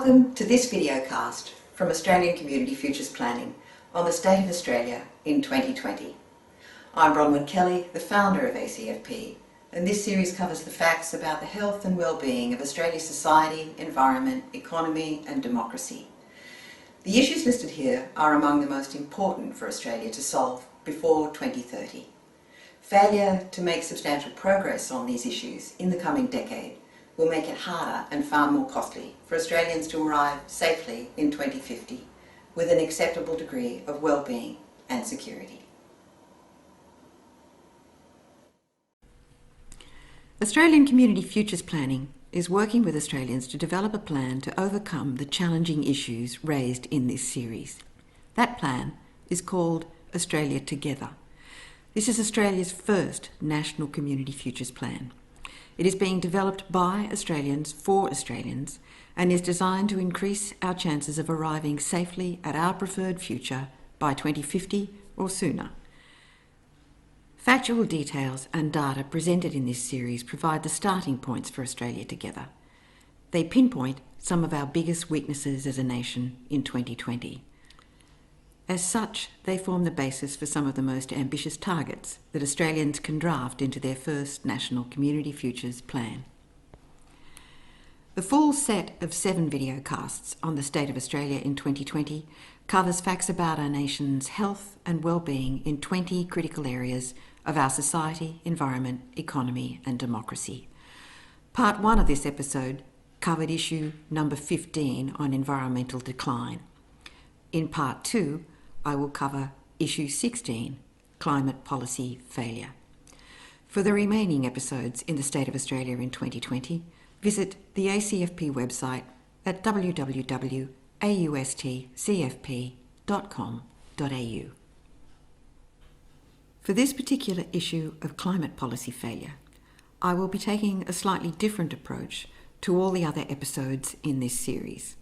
Welcome to this videocast from Australian Community Futures Planning on the state of Australia in 2020. I'm Bronwyn Kelly, the founder of ACFP, and this series covers the facts about the health and well-being of Australia's society, environment, economy and democracy. The issues listed here are among the most important for Australia to solve before 2030. Failure to make substantial progress on these issues in the coming decade will make it harder and far more costly for Australians to arrive safely in 2050 with an acceptable degree of well-being and security. Australian Community Futures Planning is working with Australians to develop a plan to overcome the challenging issues raised in this series. That plan is called Australia Together. This is Australia's first National Community Futures Plan. It is being developed by Australians for Australians and is designed to increase our chances of arriving safely at our preferred future by 2050 or sooner. Factual details and data presented in this series provide the starting points for Australia Together. They pinpoint some of our biggest weaknesses as a nation in 2020. As such, they form the basis for some of the most ambitious targets that Australians can draft into their first National Community Futures Plan. The full set of 7 videocasts on the state of Australia in 2020 covers facts about our nation's health and well-being in 20 critical areas of our society, environment, economy and democracy. Part 1 of this episode covered issue number 15 on environmental decline. In Part 2, I will cover issue 16, climate policy failure. For the remaining episodes in the state of Australia in 2020, visit the ACFP website at www.austcfp.com.au. For this particular issue of climate policy failure, I will be taking a slightly different approach to all the other episodes in this series.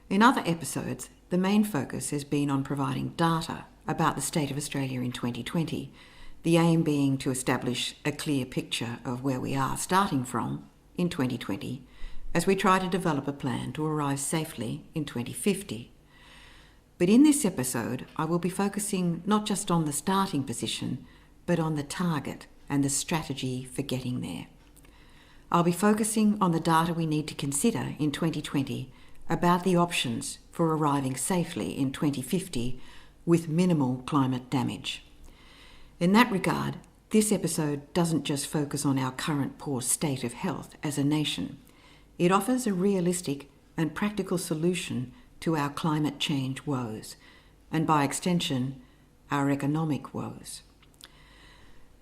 In other episodes, the main focus has been on providing data about the state of Australia in 2020, the aim being to establish a clear picture of where we are starting from in 2020 as we try to develop a plan to arrive safely in 2050. But in this episode, I will be focusing not just on the starting position, but on the target and the strategy for getting there. I'll be focusing on the data we need to consider in 2020 about the options for arriving safely in 2050 with minimal climate damage. In that regard, this episode doesn't just focus on our current poor state of health as a nation. It offers a realistic and practical solution to our climate change woes, and by extension, our economic woes.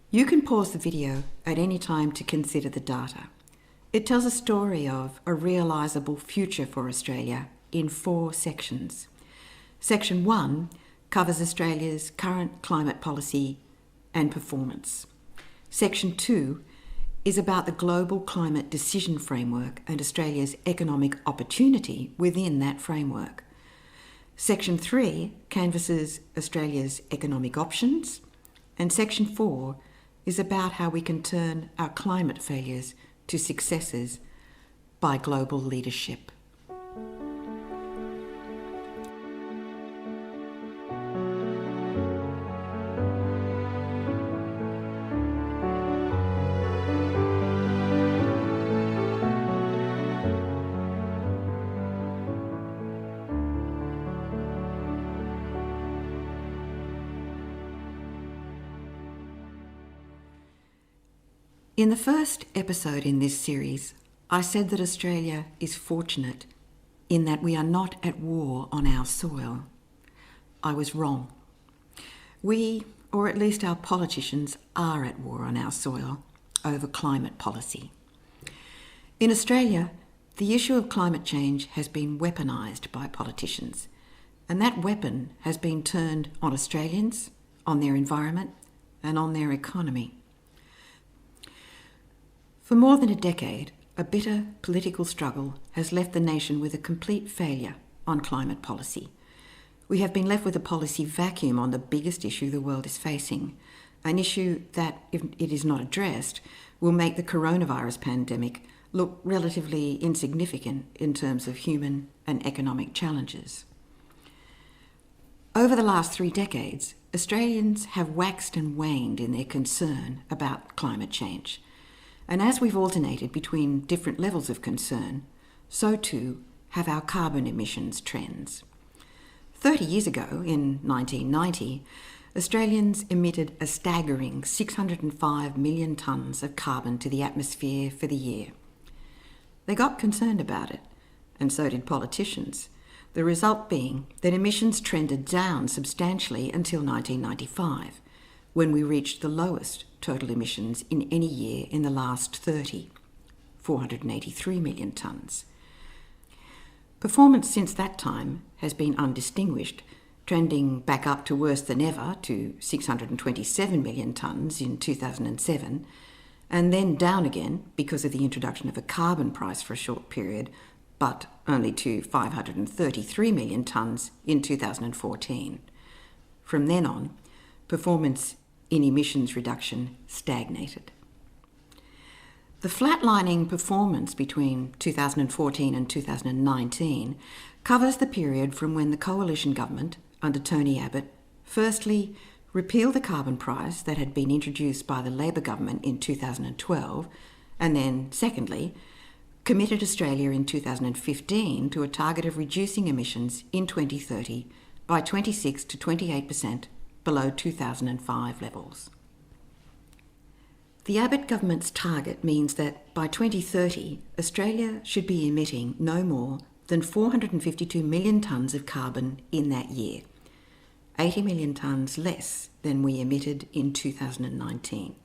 You can pause the video at any time to consider the data. It tells a story of a realisable future for Australia in 4 sections. Section 1 covers Australia's current climate policy and performance. Section 2 is about the global climate decision framework and Australia's economic opportunity within that framework. Section 3 canvasses Australia's economic options, and Section 4 is about how we can turn our climate failures to successes by global leadership. In the first episode in this series, I said that Australia is fortunate in that we are not at war on our soil. I was wrong. We, or at least our politicians, are at war on our soil over climate policy. In Australia, the issue of climate change has been weaponised by politicians, and that weapon has been turned on Australians, on their environment, and on their economy. For more than a decade, a bitter political struggle has left the nation with a complete failure on climate policy. We have been left with a policy vacuum on the biggest issue the world is facing, an issue that, if it is not addressed, will make the coronavirus pandemic look relatively insignificant in terms of human and economic challenges. Over the last 3 decades, Australians have waxed and waned in their concern about climate change. And as we've alternated between different levels of concern, so too have our carbon emissions trends. 30 years ago, in 1990, Australians emitted a staggering 605 million tonnes of carbon to the atmosphere for the year. They got concerned about it, and so did politicians, the result being that emissions trended down substantially until 1995, when we reached the lowest total emissions in any year in the last 30, 483 million tonnes. Performance since that time has been undistinguished, trending back up to worse than ever to 627 million tonnes in 2007, and then down again because of the introduction of a carbon price for a short period, but only to 533 million tonnes in 2014. From then on, performance in emissions reduction stagnated. The flatlining performance between 2014 and 2019 covers the period from when the coalition government, under Tony Abbott, firstly repealed the carbon price that had been introduced by the Labor government in 2012, and then, secondly, committed Australia in 2015 to a target of reducing emissions in 2030 by 26 to 28% below 2005 levels. The Abbott government's target means that by 2030, Australia should be emitting no more than 452 million tonnes of carbon in that year, 80 million tonnes less than we emitted in 2019.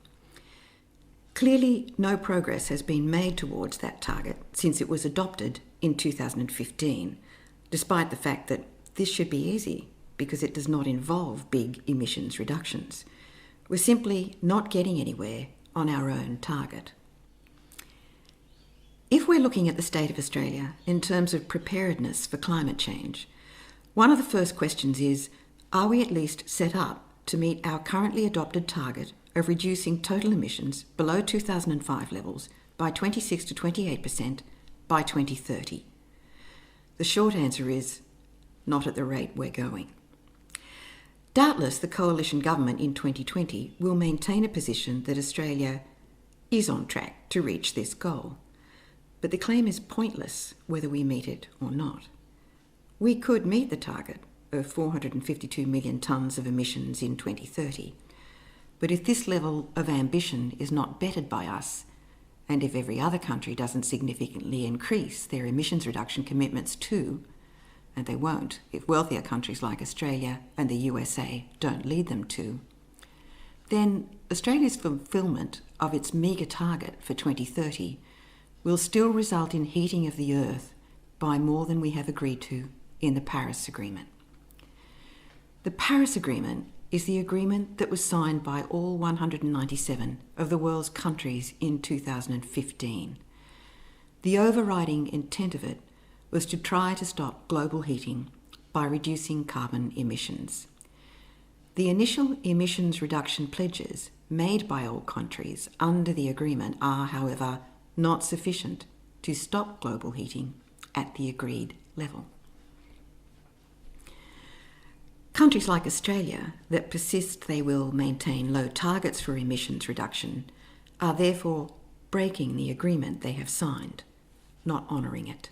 Clearly, no progress has been made towards that target since it was adopted in 2015, despite the fact that this should be easy because it does not involve big emissions reductions. We're simply not getting anywhere on our own target. If we're looking at the state of Australia in terms of preparedness for climate change, one of the first questions is, are we at least set up to meet our currently adopted target of reducing total emissions below 2005 levels by 26 to 28% by 2030? The short answer is, not at the rate we're going. Doubtless the coalition government in 2020 will maintain a position that Australia is on track to reach this goal. But the claim is pointless whether we meet it or not. We could meet the target of 452 million tonnes of emissions in 2030. But if this level of ambition is not bettered by us, and if every other country doesn't significantly increase their emissions reduction commitments too, and they won't if wealthier countries like Australia and the USA don't lead them to, then Australia's fulfilment of its meagre target for 2030 will still result in heating of the Earth by more than we have agreed to in the Paris Agreement. The Paris Agreement is the agreement that was signed by all 197 of the world's countries in 2015. The overriding intent of it was to try to stop global heating by reducing carbon emissions. The initial emissions reduction pledges made by all countries under the agreement are, however, not sufficient to stop global heating at the agreed level. Countries like Australia that persist they will maintain low targets for emissions reduction are therefore breaking the agreement they have signed, not honouring it.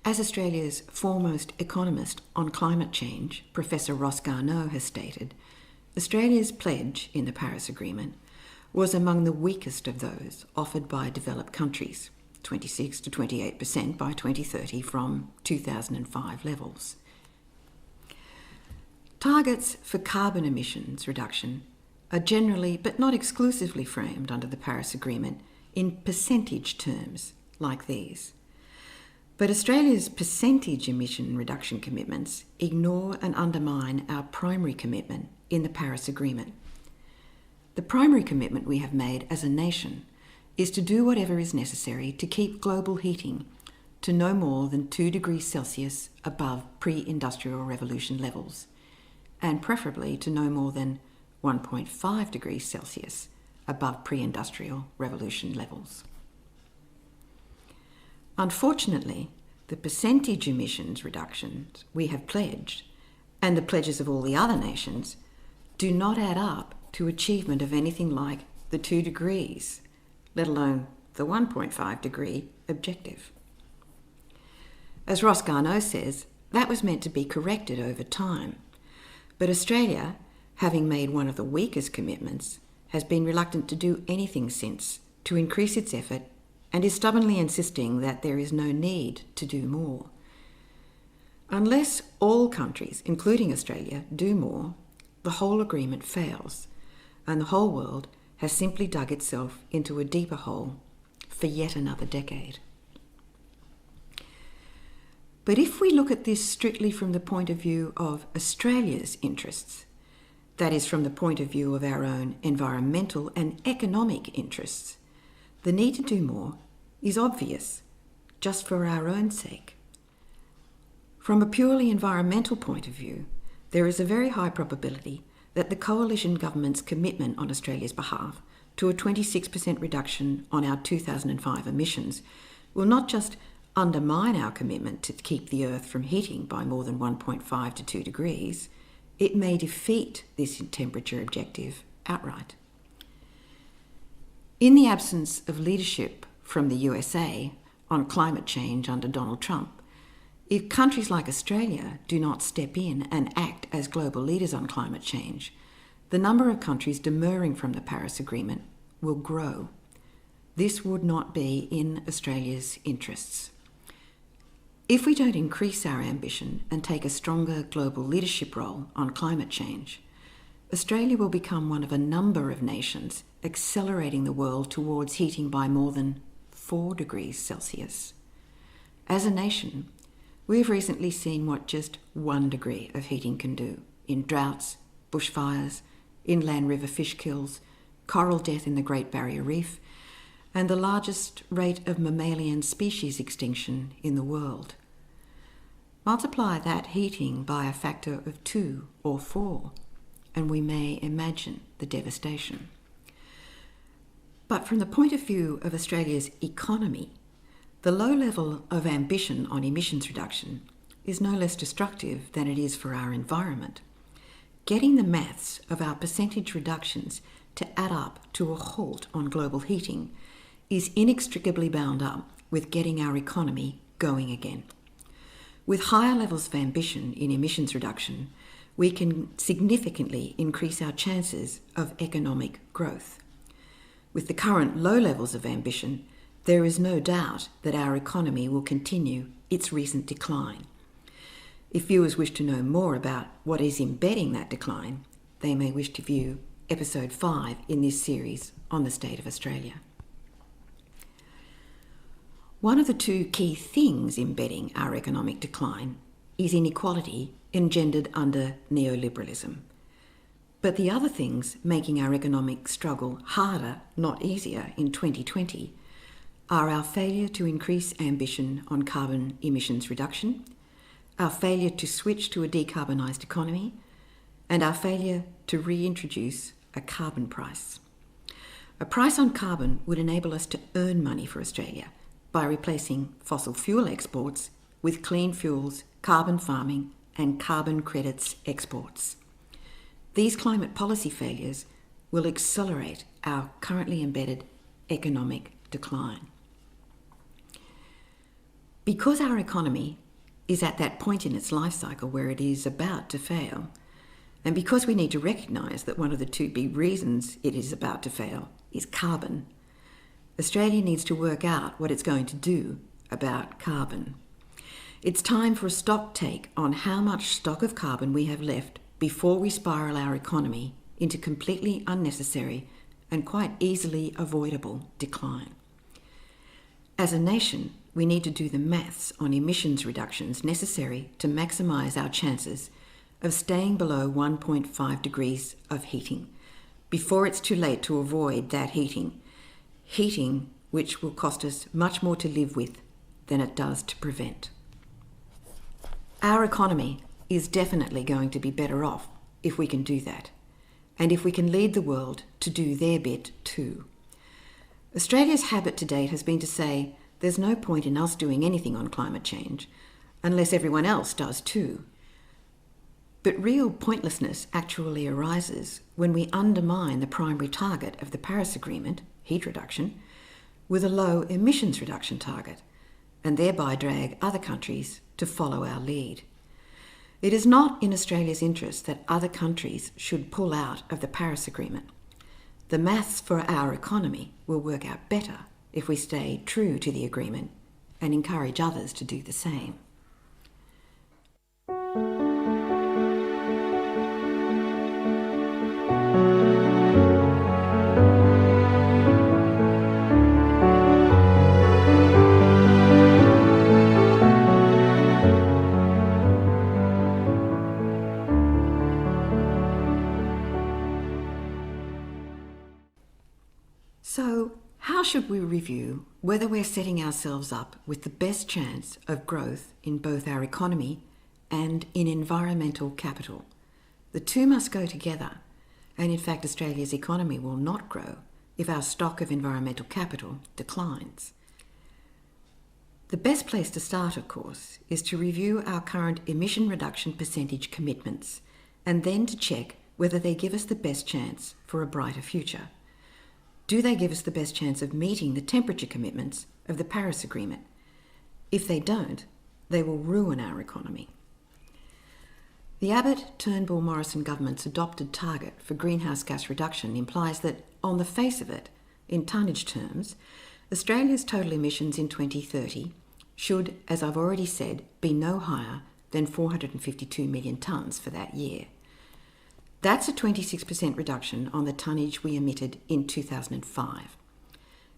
As Australia's foremost economist on climate change, Professor Ross Garnaut, has stated, Australia's pledge in the Paris Agreement was among the weakest of those offered by developed countries, 26 to 28% by 2030 from 2005 levels. Targets for carbon emissions reduction are generally, but not exclusively, framed under the Paris Agreement in percentage terms like these. But Australia's percentage emission reduction commitments ignore and undermine our primary commitment in the Paris Agreement. The primary commitment we have made as a nation is to do whatever is necessary to keep global heating to no more than 2 degrees Celsius above pre-industrial revolution levels, and preferably to no more than 1.5 degrees Celsius above pre-industrial revolution levels. Unfortunately, the percentage emissions reductions we have pledged, and the pledges of all the other nations, do not add up to achievement of anything like the 2 degrees, let alone the 1.5 degree objective. As Ross Garnaut says, that was meant to be corrected over time. But Australia, having made one of the weakest commitments, has been reluctant to do anything since to increase its effort and is stubbornly insisting that there is no need to do more. Unless all countries, including Australia, do more, the whole agreement fails, and the whole world has simply dug itself into a deeper hole for yet another decade. But if we look at this strictly from the point of view of Australia's interests, that is, from the point of view of our own environmental and economic interests, the need to do more is obvious, just for our own sake. From a purely environmental point of view, there is a very high probability that the coalition government's commitment on Australia's behalf to a 26% reduction on our 2005 emissions will not just undermine our commitment to keep the Earth from heating by more than 1.5 to 2 degrees, it may defeat this temperature objective outright. In the absence of leadership from the USA on climate change under Donald Trump, if countries like Australia do not step in and act as global leaders on climate change, the number of countries demurring from the Paris Agreement will grow. This would not be in Australia's interests. If we don't increase our ambition and take a stronger global leadership role on climate change, Australia will become one of a number of nations accelerating the world towards heating by more than 4 degrees Celsius. As a nation, we have recently seen what just 1 degree of heating can do in droughts, bushfires, inland river fish kills, coral death in the Great Barrier Reef, and the largest rate of mammalian species extinction in the world. Multiply that heating by a factor of 2 or 4, and we may imagine the devastation. But from the point of view of Australia's economy, the low level of ambition on emissions reduction is no less destructive than it is for our environment. Getting the maths of our percentage reductions to add up to a halt on global heating is inextricably bound up with getting our economy going again. With higher levels of ambition in emissions reduction, we can significantly increase our chances of economic growth. With the current low levels of ambition, there is no doubt that our economy will continue its recent decline. If viewers wish to know more about what is embedding that decline, they may wish to view episode 5 in this series on the state of Australia. One of the 2 key things embedding our economic decline is inequality engendered under neoliberalism. But the other things making our economic struggle harder, not easier, in 2020 are our failure to increase ambition on carbon emissions reduction, our failure to switch to a decarbonised economy, and our failure to reintroduce a carbon price. A price on carbon would enable us to earn money for Australia by replacing fossil fuel exports with clean fuels, carbon farming, and carbon credits exports. These climate policy failures will accelerate our currently embedded economic decline. Because our economy is at that point in its life cycle where it is about to fail, and because we need to recognise that one of the 2 big reasons it is about to fail is carbon, Australia needs to work out what it's going to do about carbon. It's time for a stock take on how much stock of carbon we have left before we spiral our economy into completely unnecessary and quite easily avoidable decline. As a nation, we need to do the maths on emissions reductions necessary to maximise our chances of staying below 1.5 degrees of heating before it's too late to avoid that heating which will cost us much more to live with than it does to prevent. Our economy is definitely going to be better off if we can do that, and if we can lead the world to do their bit too. Australia's habit to date has been to say there's no point in us doing anything on climate change unless everyone else does too. But real pointlessness actually arises when we undermine the primary target of the Paris Agreement, heat reduction, with a low emissions reduction target, and thereby drag other countries to follow our lead. It is not in Australia's interest that other countries should pull out of the Paris Agreement. The maths for our economy will work out better if we stay true to the agreement and encourage others to do the same. So, how should we review whether we're setting ourselves up with the best chance of growth in both our economy and in environmental capital? The two must go together, and in fact Australia's economy will not grow if our stock of environmental capital declines. The best place to start, of course, is to review our current emission reduction percentage commitments and then to check whether they give us the best chance for a brighter future. Do they give us the best chance of meeting the temperature commitments of the Paris Agreement? If they don't, they will ruin our economy. The Abbott-Turnbull-Morrison government's adopted target for greenhouse gas reduction implies that, on the face of it, in tonnage terms, Australia's total emissions in 2030 should, as I've already said, be no higher than 452 million tonnes for that year. That's a 26% reduction on the tonnage we emitted in 2005.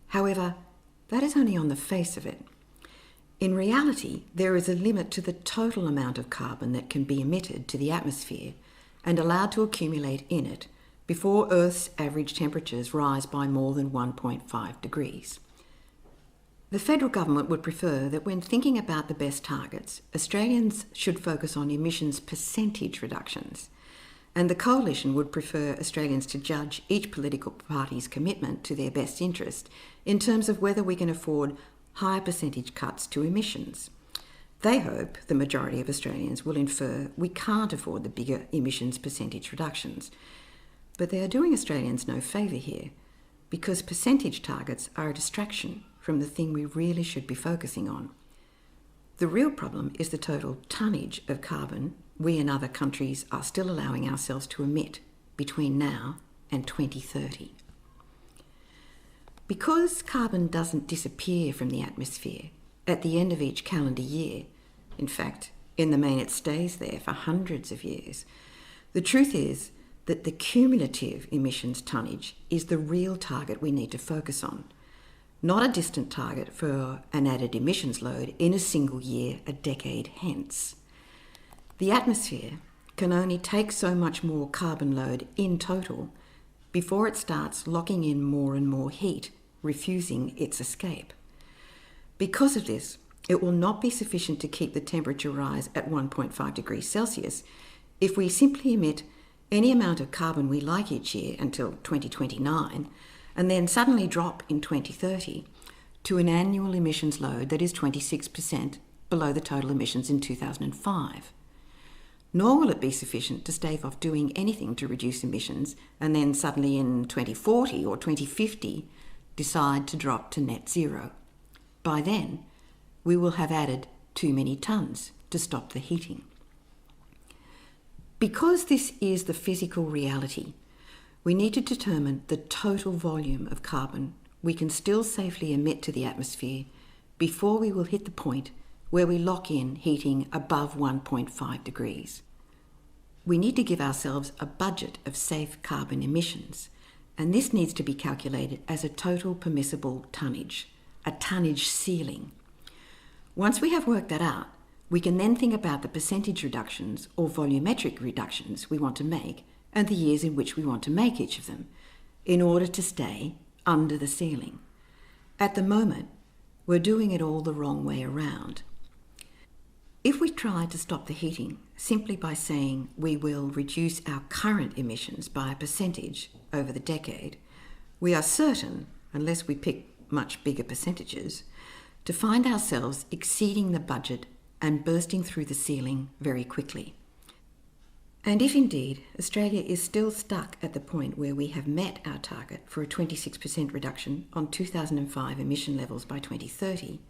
However, that is only on the face of it. In reality, there is a limit to the total amount of carbon that can be emitted to the atmosphere and allowed to accumulate in it before Earth's average temperatures rise by more than 1.5 degrees. The federal government would prefer that when thinking about the best targets, Australians should focus on emissions percentage reductions, and the coalition would prefer Australians to judge each political party's commitment to their best interest in terms of whether we can afford higher percentage cuts to emissions. They hope the majority of Australians will infer we can't afford the bigger emissions percentage reductions. But they are doing Australians no favour here, because percentage targets are a distraction from the thing we really should be focusing on. The real problem is the total tonnage of carbon we and other countries are still allowing ourselves to emit between now and 2030. Because carbon doesn't disappear from the atmosphere at the end of each calendar year, in fact, in the main it stays there for hundreds of years, the truth is that the cumulative emissions tonnage is the real target we need to focus on, not a distant target for an added emissions load in a single year a decade hence. The atmosphere can only take so much more carbon load in total before it starts locking in more and more heat, refusing its escape. Because of this, it will not be sufficient to keep the temperature rise at 1.5 degrees Celsius if we simply emit any amount of carbon we like each year until 2029 and then suddenly drop in 2030 to an annual emissions load that is 26% below the total emissions in 2005. Nor will it be sufficient to stave off doing anything to reduce emissions and then suddenly in 2040 or 2050 decide to drop to net zero. By then, we will have added too many tonnes to stop the heating. Because this is the physical reality, we need to determine the total volume of carbon we can still safely emit to the atmosphere before we will hit the point where we lock in heating above 1.5 degrees. We need to give ourselves a budget of safe carbon emissions, and this needs to be calculated as a total permissible tonnage, a tonnage ceiling. Once we have worked that out, we can then think about the percentage reductions or volumetric reductions we want to make and the years in which we want to make each of them in order to stay under the ceiling. At the moment, we're doing it all the wrong way around. If we try to stop the heating simply by saying we will reduce our current emissions by a percentage over the decade, we are certain, unless we pick much bigger percentages, to find ourselves exceeding the budget and bursting through the ceiling very quickly. And if indeed Australia is still stuck at the point where we have met our target for a 26% reduction on 2005 emission levels by 2030,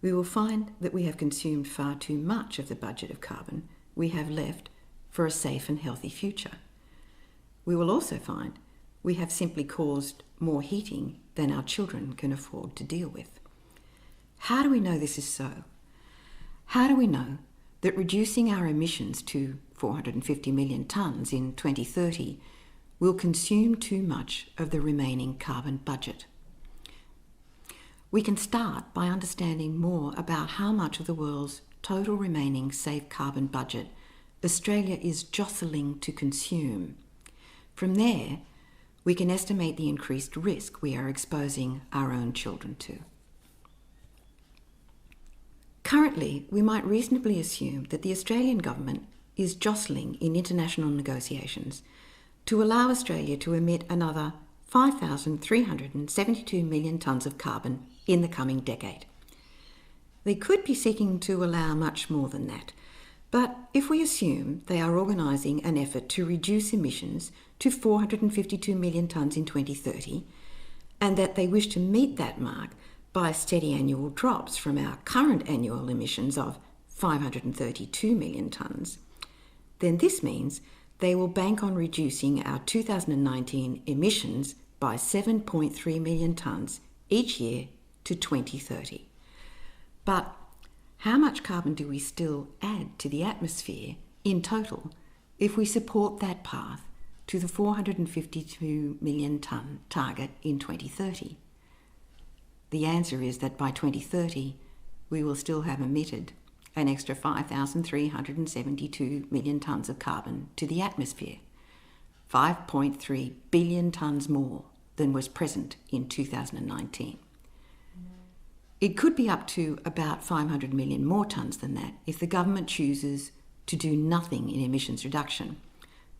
we will find that we have consumed far too much of the budget of carbon we have left for a safe and healthy future. We will also find we have simply caused more heating than our children can afford to deal with. How do we know this is so? How do we know that reducing our emissions to 450 million tonnes in 2030 will consume too much of the remaining carbon budget? We can start by understanding more about how much of the world's total remaining safe carbon budget Australia is jostling to consume. From there, we can estimate the increased risk we are exposing our own children to. Currently, we might reasonably assume that the Australian government is jostling in international negotiations to allow Australia to emit another 5,372 million tonnes of carbon in the coming decade. They could be seeking to allow much more than that, but if we assume they are organising an effort to reduce emissions to 452 million tonnes in 2030, and that they wish to meet that mark by steady annual drops from our current annual emissions of 532 million tonnes, then this means they will bank on reducing our 2019 emissions by 7.3 million tonnes each year to 2030. But how much carbon do we still add to the atmosphere in total if we support that path to the 452 million tonne target in 2030? The answer is that by 2030, we will still have emitted an extra 5,372 million tonnes of carbon to the atmosphere, 5.3 billion tonnes more than was present in 2019. It could be up to about 500 million more tonnes than that if the government chooses to do nothing in emissions reduction,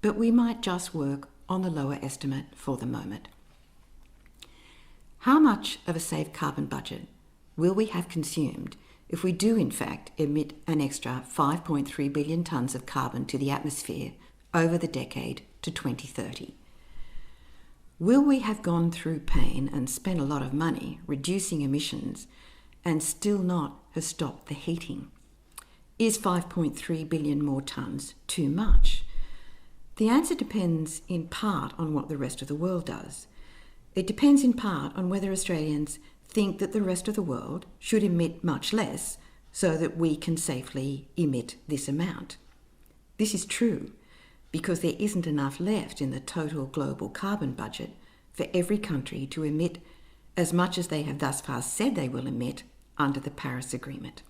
but we might just work on the lower estimate for the moment. How much of a safe carbon budget will we have consumed if we do in fact emit an extra 5.3 billion tonnes of carbon to the atmosphere over the decade to 2030? Will we have gone through pain and spent a lot of money reducing emissions and still not have stopped the heating? Is 5.3 billion more tonnes too much? The answer depends in part on what the rest of the world does. It depends in part on whether Australians think that the rest of the world should emit much less so that we can safely emit this amount. This is true because there isn't enough left in the total global carbon budget for every country to emit as much as they have thus far said they will emit under the Paris Agreement.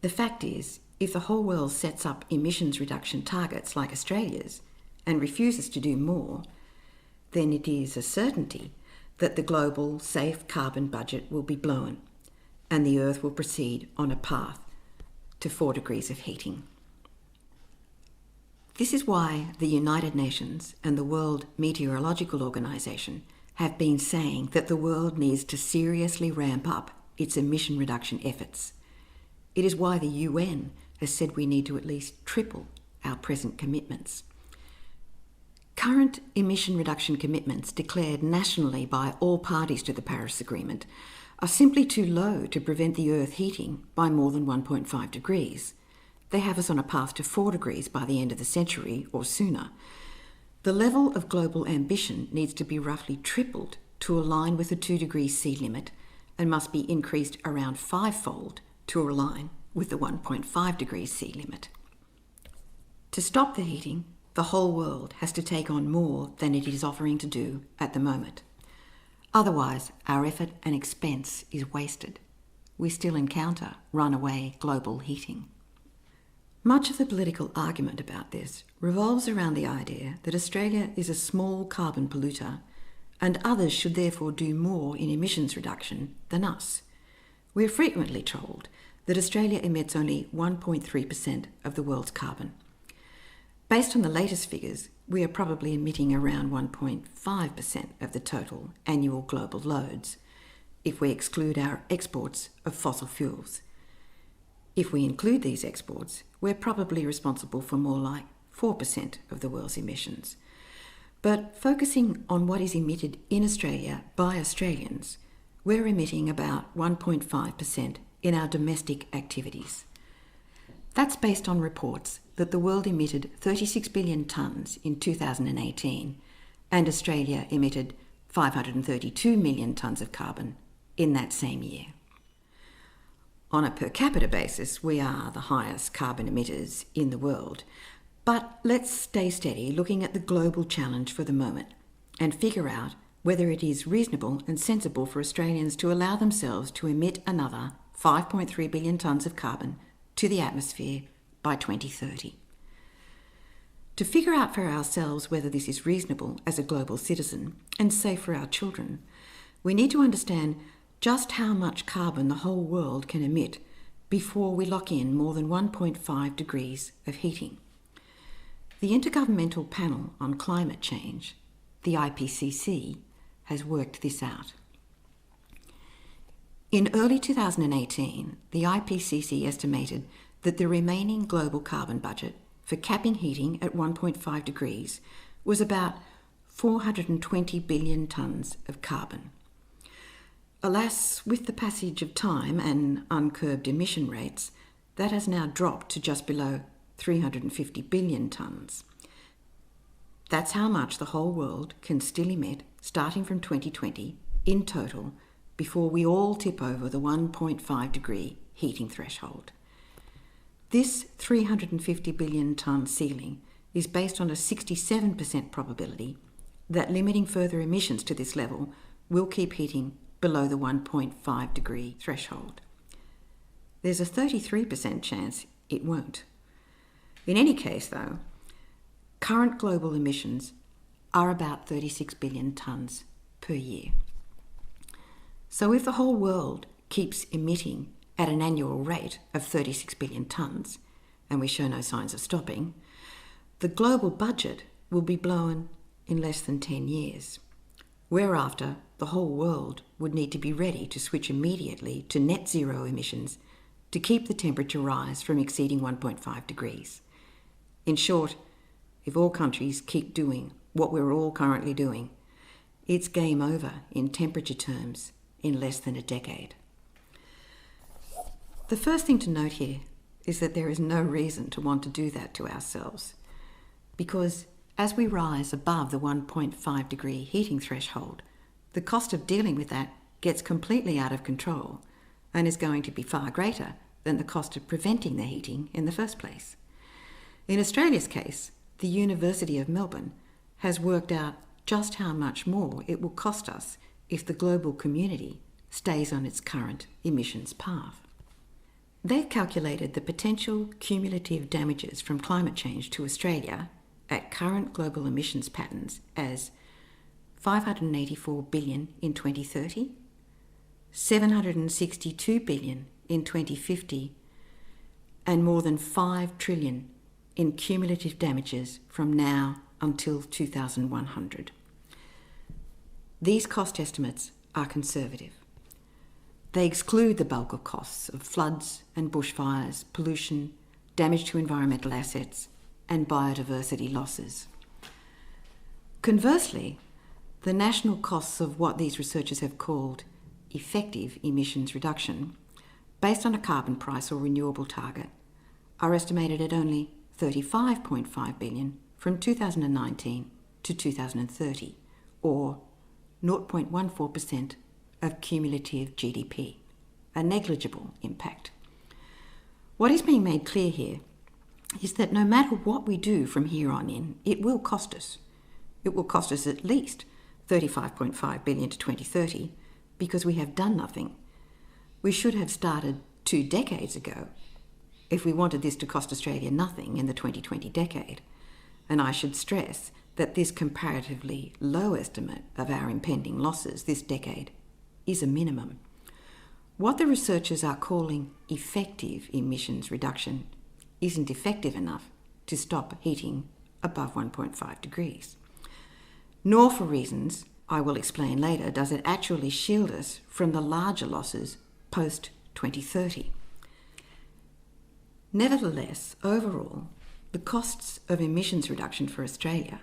The fact is, if the whole world sets up emissions reduction targets like Australia's and refuses to do more, then it is a certainty that the global safe carbon budget will be blown and the Earth will proceed on a path to 4 degrees of heating. This is why the United Nations and the World Meteorological Organization have been saying that the world needs to seriously ramp up its emission reduction efforts. It is why the UN has said we need to at least triple our present commitments. Current emission reduction commitments declared nationally by all parties to the Paris Agreement are simply too low to prevent the Earth heating by more than 1.5 degrees. They have us on a path to 4 degrees by the end of the century or sooner. The level of global ambition needs to be roughly tripled to align with the 2 degree sea limit and must be increased around 5-fold to align with the 1.5 degrees sea limit. To stop the heating, the whole world has to take on more than it is offering to do at the moment. Otherwise, our effort and expense is wasted. We still encounter runaway global heating. Much of the political argument about this revolves around the idea that Australia is a small carbon polluter and others should therefore do more in emissions reduction than us. We are frequently told that Australia emits only 1.3% of the world's carbon. Based on the latest figures, we are probably emitting around 1.5% of the total annual global loads. if we exclude our exports of fossil fuels. If we include these exports, we're probably responsible for more like 4% of the world's emissions. But focusing on what is emitted in Australia by Australians, we're emitting about 1.5% in our domestic activities. That's based on reports that the world emitted 36 billion tonnes in 2018 and Australia emitted 532 million tonnes of carbon in that same year. On a per capita basis, we are the highest carbon emitters in the world. But let's stay steady looking at the global challenge for the moment and figure out whether it is reasonable and sensible for Australians to allow themselves to emit another 5.3 billion tonnes of carbon to the atmosphere by 2030. To figure out for ourselves whether this is reasonable as a global citizen and safe for our children, we need to understand just how much carbon the whole world can emit before we lock in more than 1.5 degrees of heating. The Intergovernmental Panel on Climate Change, the IPCC, has worked this out. In early 2018, the IPCC estimated that the remaining global carbon budget for capping heating at 1.5 degrees was about 420 billion tonnes of carbon. Alas, with the passage of time and uncurbed emission rates, that has now dropped to just below 350 billion tonnes. That's how much the whole world can still emit starting from 2020 in total before we all tip over the 1.5 degree heating threshold. This 350 billion tonne ceiling is based on a 67% probability that limiting further emissions to this level will keep heating below the 1.5 degree threshold. There's a 33% chance it won't. In any case, though, current global emissions are about 36 billion tonnes per year. So if the whole world keeps emitting at an annual rate of 36 billion tonnes, and we show no signs of stopping, the global budget will be blown in less than 10 years, whereafter the whole world would need to be ready to switch immediately to net zero emissions to keep the temperature rise from exceeding 1.5 degrees. In short, if all countries keep doing what we're all currently doing, it's game over in temperature terms in less than a decade. The first thing to note here is that there is no reason to want to do that to ourselves, because as we rise above the 1.5 degree heating threshold, the cost of dealing with that gets completely out of control and is going to be far greater than the cost of preventing the heating in the first place. In Australia's case, the University of Melbourne has worked out just how much more it will cost us if the global community stays on its current emissions path. They've calculated the potential cumulative damages from climate change to Australia at current global emissions patterns as 584 billion in 2030, 762 billion in 2050, and more than 5 trillion in cumulative damages from now until 2100. These cost estimates are conservative. They exclude the bulk of costs of floods and bushfires, pollution, damage to environmental assets, and biodiversity losses. Conversely, the national costs of what these researchers have called effective emissions reduction, based on a carbon price or renewable target, are estimated at only 35.5 billion from 2019 to 2030, or 0.14% of cumulative GDP, a negligible impact. What is being made clear here is that no matter what we do from here on in, it will cost us. It will cost us at least 35.5 billion to 2030 because we have done nothing. We should have started 2 decades ago if we wanted this to cost Australia nothing in the 2020 decade. And I should stress that this comparatively low estimate of our impending losses this decade is a minimum. What the researchers are calling effective emissions reduction isn't effective enough to stop heating above 1.5 degrees, nor for reasons I will explain later, does it actually shield us from the larger losses post-2030. Nevertheless, overall, the costs of emissions reduction for Australia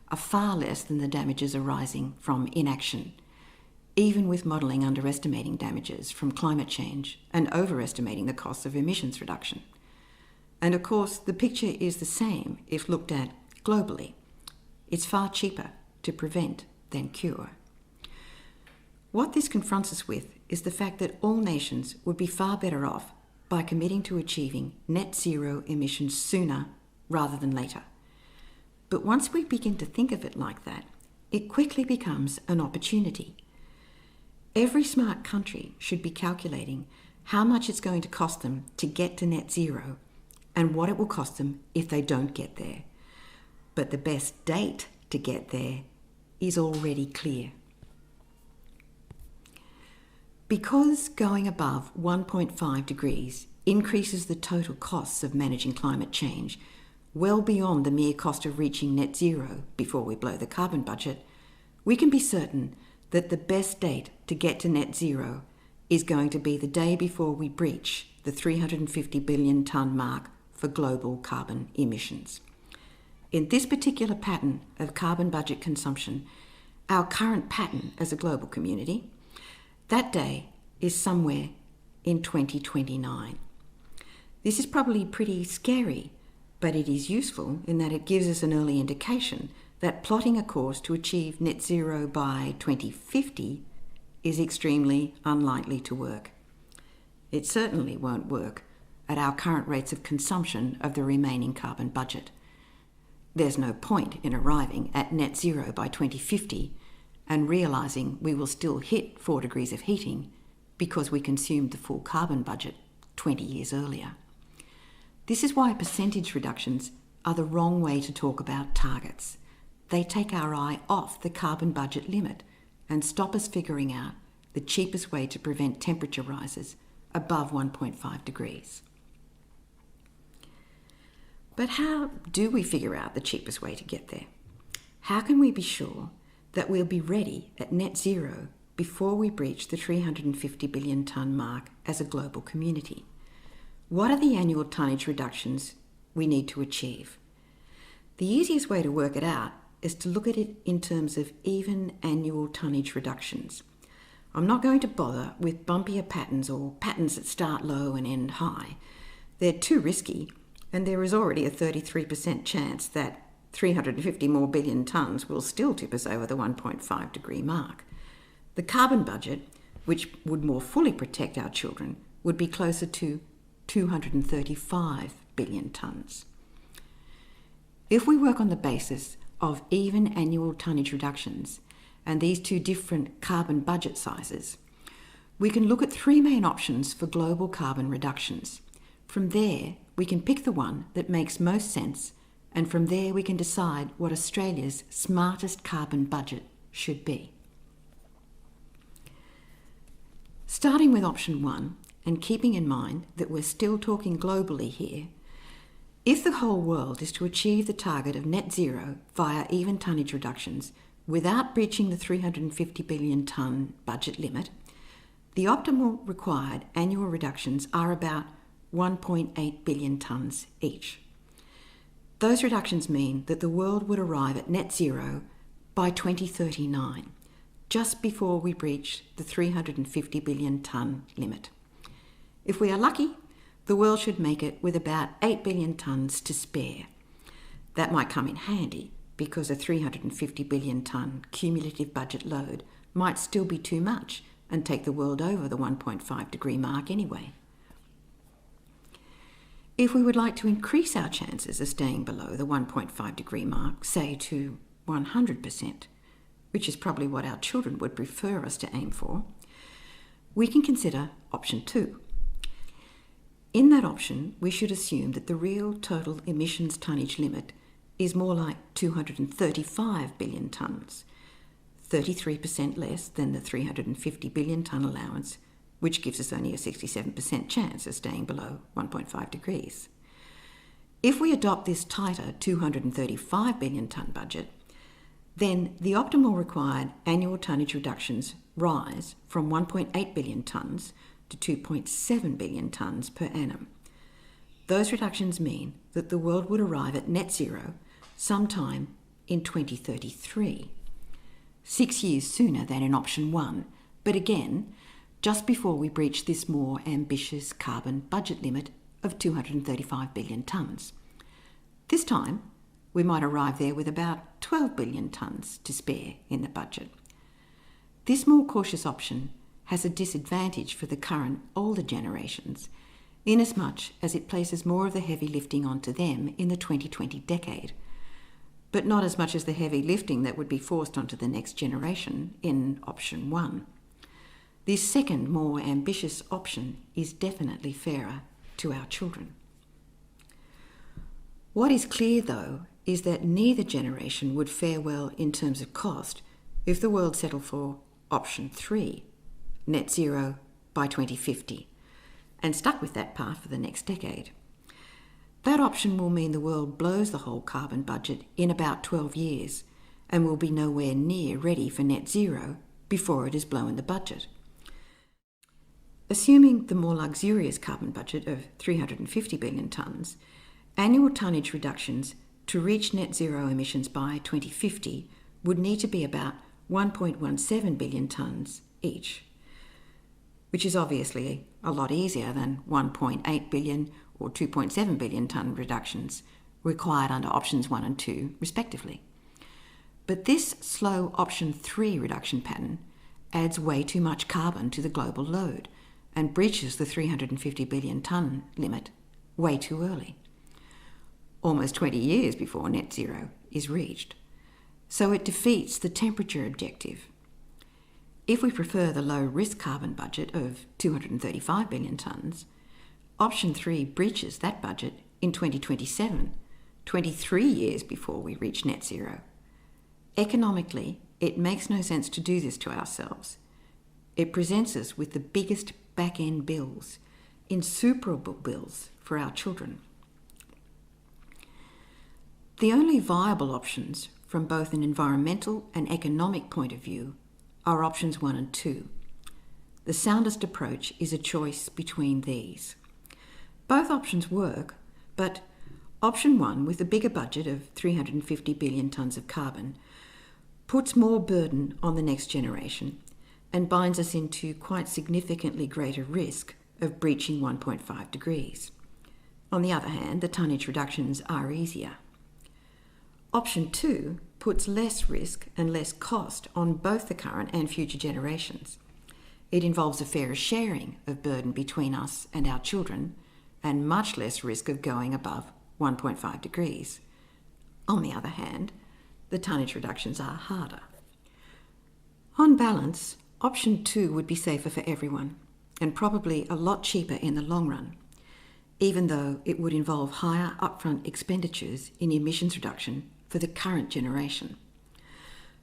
are far less than the damages arising from inaction, even with modelling underestimating damages from climate change and overestimating the costs of emissions reduction. And of course, the picture is the same if looked at globally. It's far cheaper to prevent than cure. What this confronts us with is the fact that all nations would be far better off by committing to achieving net zero emissions sooner rather than later. But once we begin to think of it like that, it quickly becomes an opportunity. Every smart country should be calculating how much it's going to cost them to get to net zero and what it will cost them if they don't get there. But the best date to get there is already clear. Because going above 1.5 degrees increases the total costs of managing climate change well beyond the mere cost of reaching net zero before we blow the carbon budget, we can be certain that the best date to get to net zero is going to be the day before we breach the 350 billion tonne mark for global carbon emissions. In this particular pattern of carbon budget consumption, our current pattern as a global community, that day is somewhere in 2029. This is probably pretty scary, but it is useful in that it gives us an early indication that plotting a course to achieve net zero by 2050 is extremely unlikely to work. It certainly won't work at our current rates of consumption of the remaining carbon budget. There's no point in arriving at net zero by 2050 and realising we will still hit 4 degrees of heating because we consumed the full carbon budget 20 years earlier. This is why percentage reductions are the wrong way to talk about targets. They take our eye off the carbon budget limit and stop us figuring out the cheapest way to prevent temperature rises above 1.5 degrees. But how do we figure out the cheapest way to get there? How can we be sure that we'll be ready at net zero before we breach the 350 billion tonne mark as a global community? What are the annual tonnage reductions we need to achieve? The easiest way to work it out is to look at it in terms of even annual tonnage reductions. I'm not going to bother with bumpier patterns or patterns that start low and end high. They're too risky, and there is already a 33% chance that 350 more billion tonnes will still tip us over the 1.5 degree mark. The carbon budget, which would more fully protect our children, would be closer to 235 billion tonnes. If we work on the basis of even annual tonnage reductions and these two different carbon budget sizes, we can look at 3 main options for global carbon reductions. From there, we can pick the one that makes most sense, and from there we can decide what Australia's smartest carbon budget should be. Starting with option 1, and keeping in mind that we're still talking globally here, if the whole world is to achieve the target of net zero via even tonnage reductions without breaching the 350 billion tonne budget limit, the optimal required annual reductions are about 1.8 billion tonnes each. Those reductions mean that the world would arrive at net zero by 2039, just before we breach the 350 billion tonne limit. If we are lucky, the world should make it with about 8 billion tonnes to spare. That might come in handy because a 350 billion tonne cumulative budget load might still be too much and take the world over the 1.5 degree mark anyway. If we would like to increase our chances of staying below the 1.5 degree mark, say to 100%, which is probably what our children would prefer us to aim for, we can consider option 2. In that option, we should assume that the real total emissions tonnage limit is more like 235 billion tonnes, 33% less than the 350 billion tonne allowance, which gives us only a 67% chance of staying below 1.5 degrees. If we adopt this tighter 235 billion tonne budget, then the optimal required annual tonnage reductions rise from 1.8 billion tonnes to 2.7 billion tonnes per annum. Those reductions mean that the world would arrive at net zero sometime in 2033, 6 years sooner than in option 1, but again, just before we breach this more ambitious carbon budget limit of 235 billion tonnes. This time, we might arrive there with about 12 billion tonnes to spare in the budget. This more cautious option has a disadvantage for the current older generations, inasmuch as it places more of the heavy lifting onto them in the 2020 decade, but not as much as the heavy lifting that would be forced onto the next generation in option 1. This second, more ambitious option is definitely fairer to our children. What is clear, though, is that neither generation would fare well in terms of cost if the world settled for option 3, net zero by 2050, and stuck with that path for the next decade. That option will mean the world blows the whole carbon budget in about 12 years and will be nowhere near ready for net zero before it has blown the budget. Assuming the more luxurious carbon budget of 350 billion tonnes, annual tonnage reductions to reach net zero emissions by 2050 would need to be about 1.17 billion tonnes each, which is obviously a lot easier than 1.8 billion or 2.7 billion tonne reductions required under options 1 and 2 respectively. But this slow option 3 reduction pattern adds way too much carbon to the global load and breaches the 350 billion tonne limit way too early, almost 20 years before net zero is reached. So it defeats the temperature objective. If we prefer the low-risk carbon budget of 235 billion tonnes, option 3 breaches that budget in 2027, 23 years before we reach net zero. Economically, it makes no sense to do this to ourselves. It presents us with the biggest back-end bills, insuperable bills for our children. The only viable options from both an environmental and economic point of view are options 1 and 2. The soundest approach is a choice between these. Both options work, but option 1, with a bigger budget of 350 billion tonnes of carbon, puts more burden on the next generation and binds us into quite significantly greater risk of breaching 1.5 degrees. On the other hand, the tonnage reductions are easier. Option 2 puts less risk and less cost on both the current and future generations. It involves a fairer sharing of burden between us and our children, and much less risk of going above 1.5 degrees. On the other hand, the tonnage reductions are harder. On balance, option 2 would be safer for everyone, and probably a lot cheaper in the long run, even though it would involve higher upfront expenditures in emissions reduction for the current generation.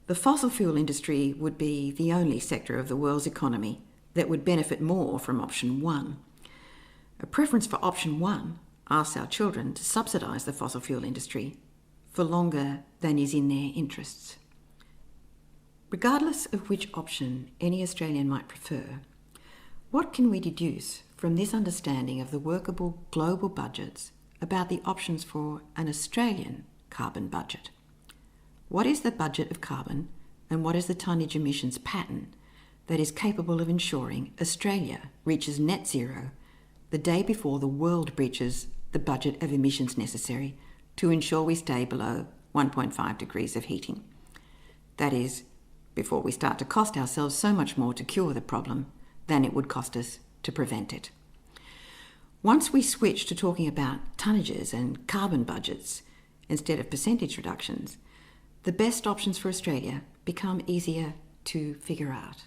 The fossil fuel industry would be the only sector of the world's economy that would benefit more from option 1. A preference for option 1 asks our children to subsidise the fossil fuel industry for longer than is in their interests. Regardless of which option any Australian might prefer, what can we deduce from this understanding of the workable global budgets about the options for an Australian carbon budget? What is the budget of carbon and what is the tonnage emissions pattern that is capable of ensuring Australia reaches net zero the day before the world breaches the budget of emissions necessary to ensure we stay below 1.5 degrees of heating? That is, before we start to cost ourselves so much more to cure the problem than it would cost us to prevent it. Once we switch to talking about tonnages and carbon budgets instead of percentage reductions, the best options for Australia become easier to figure out.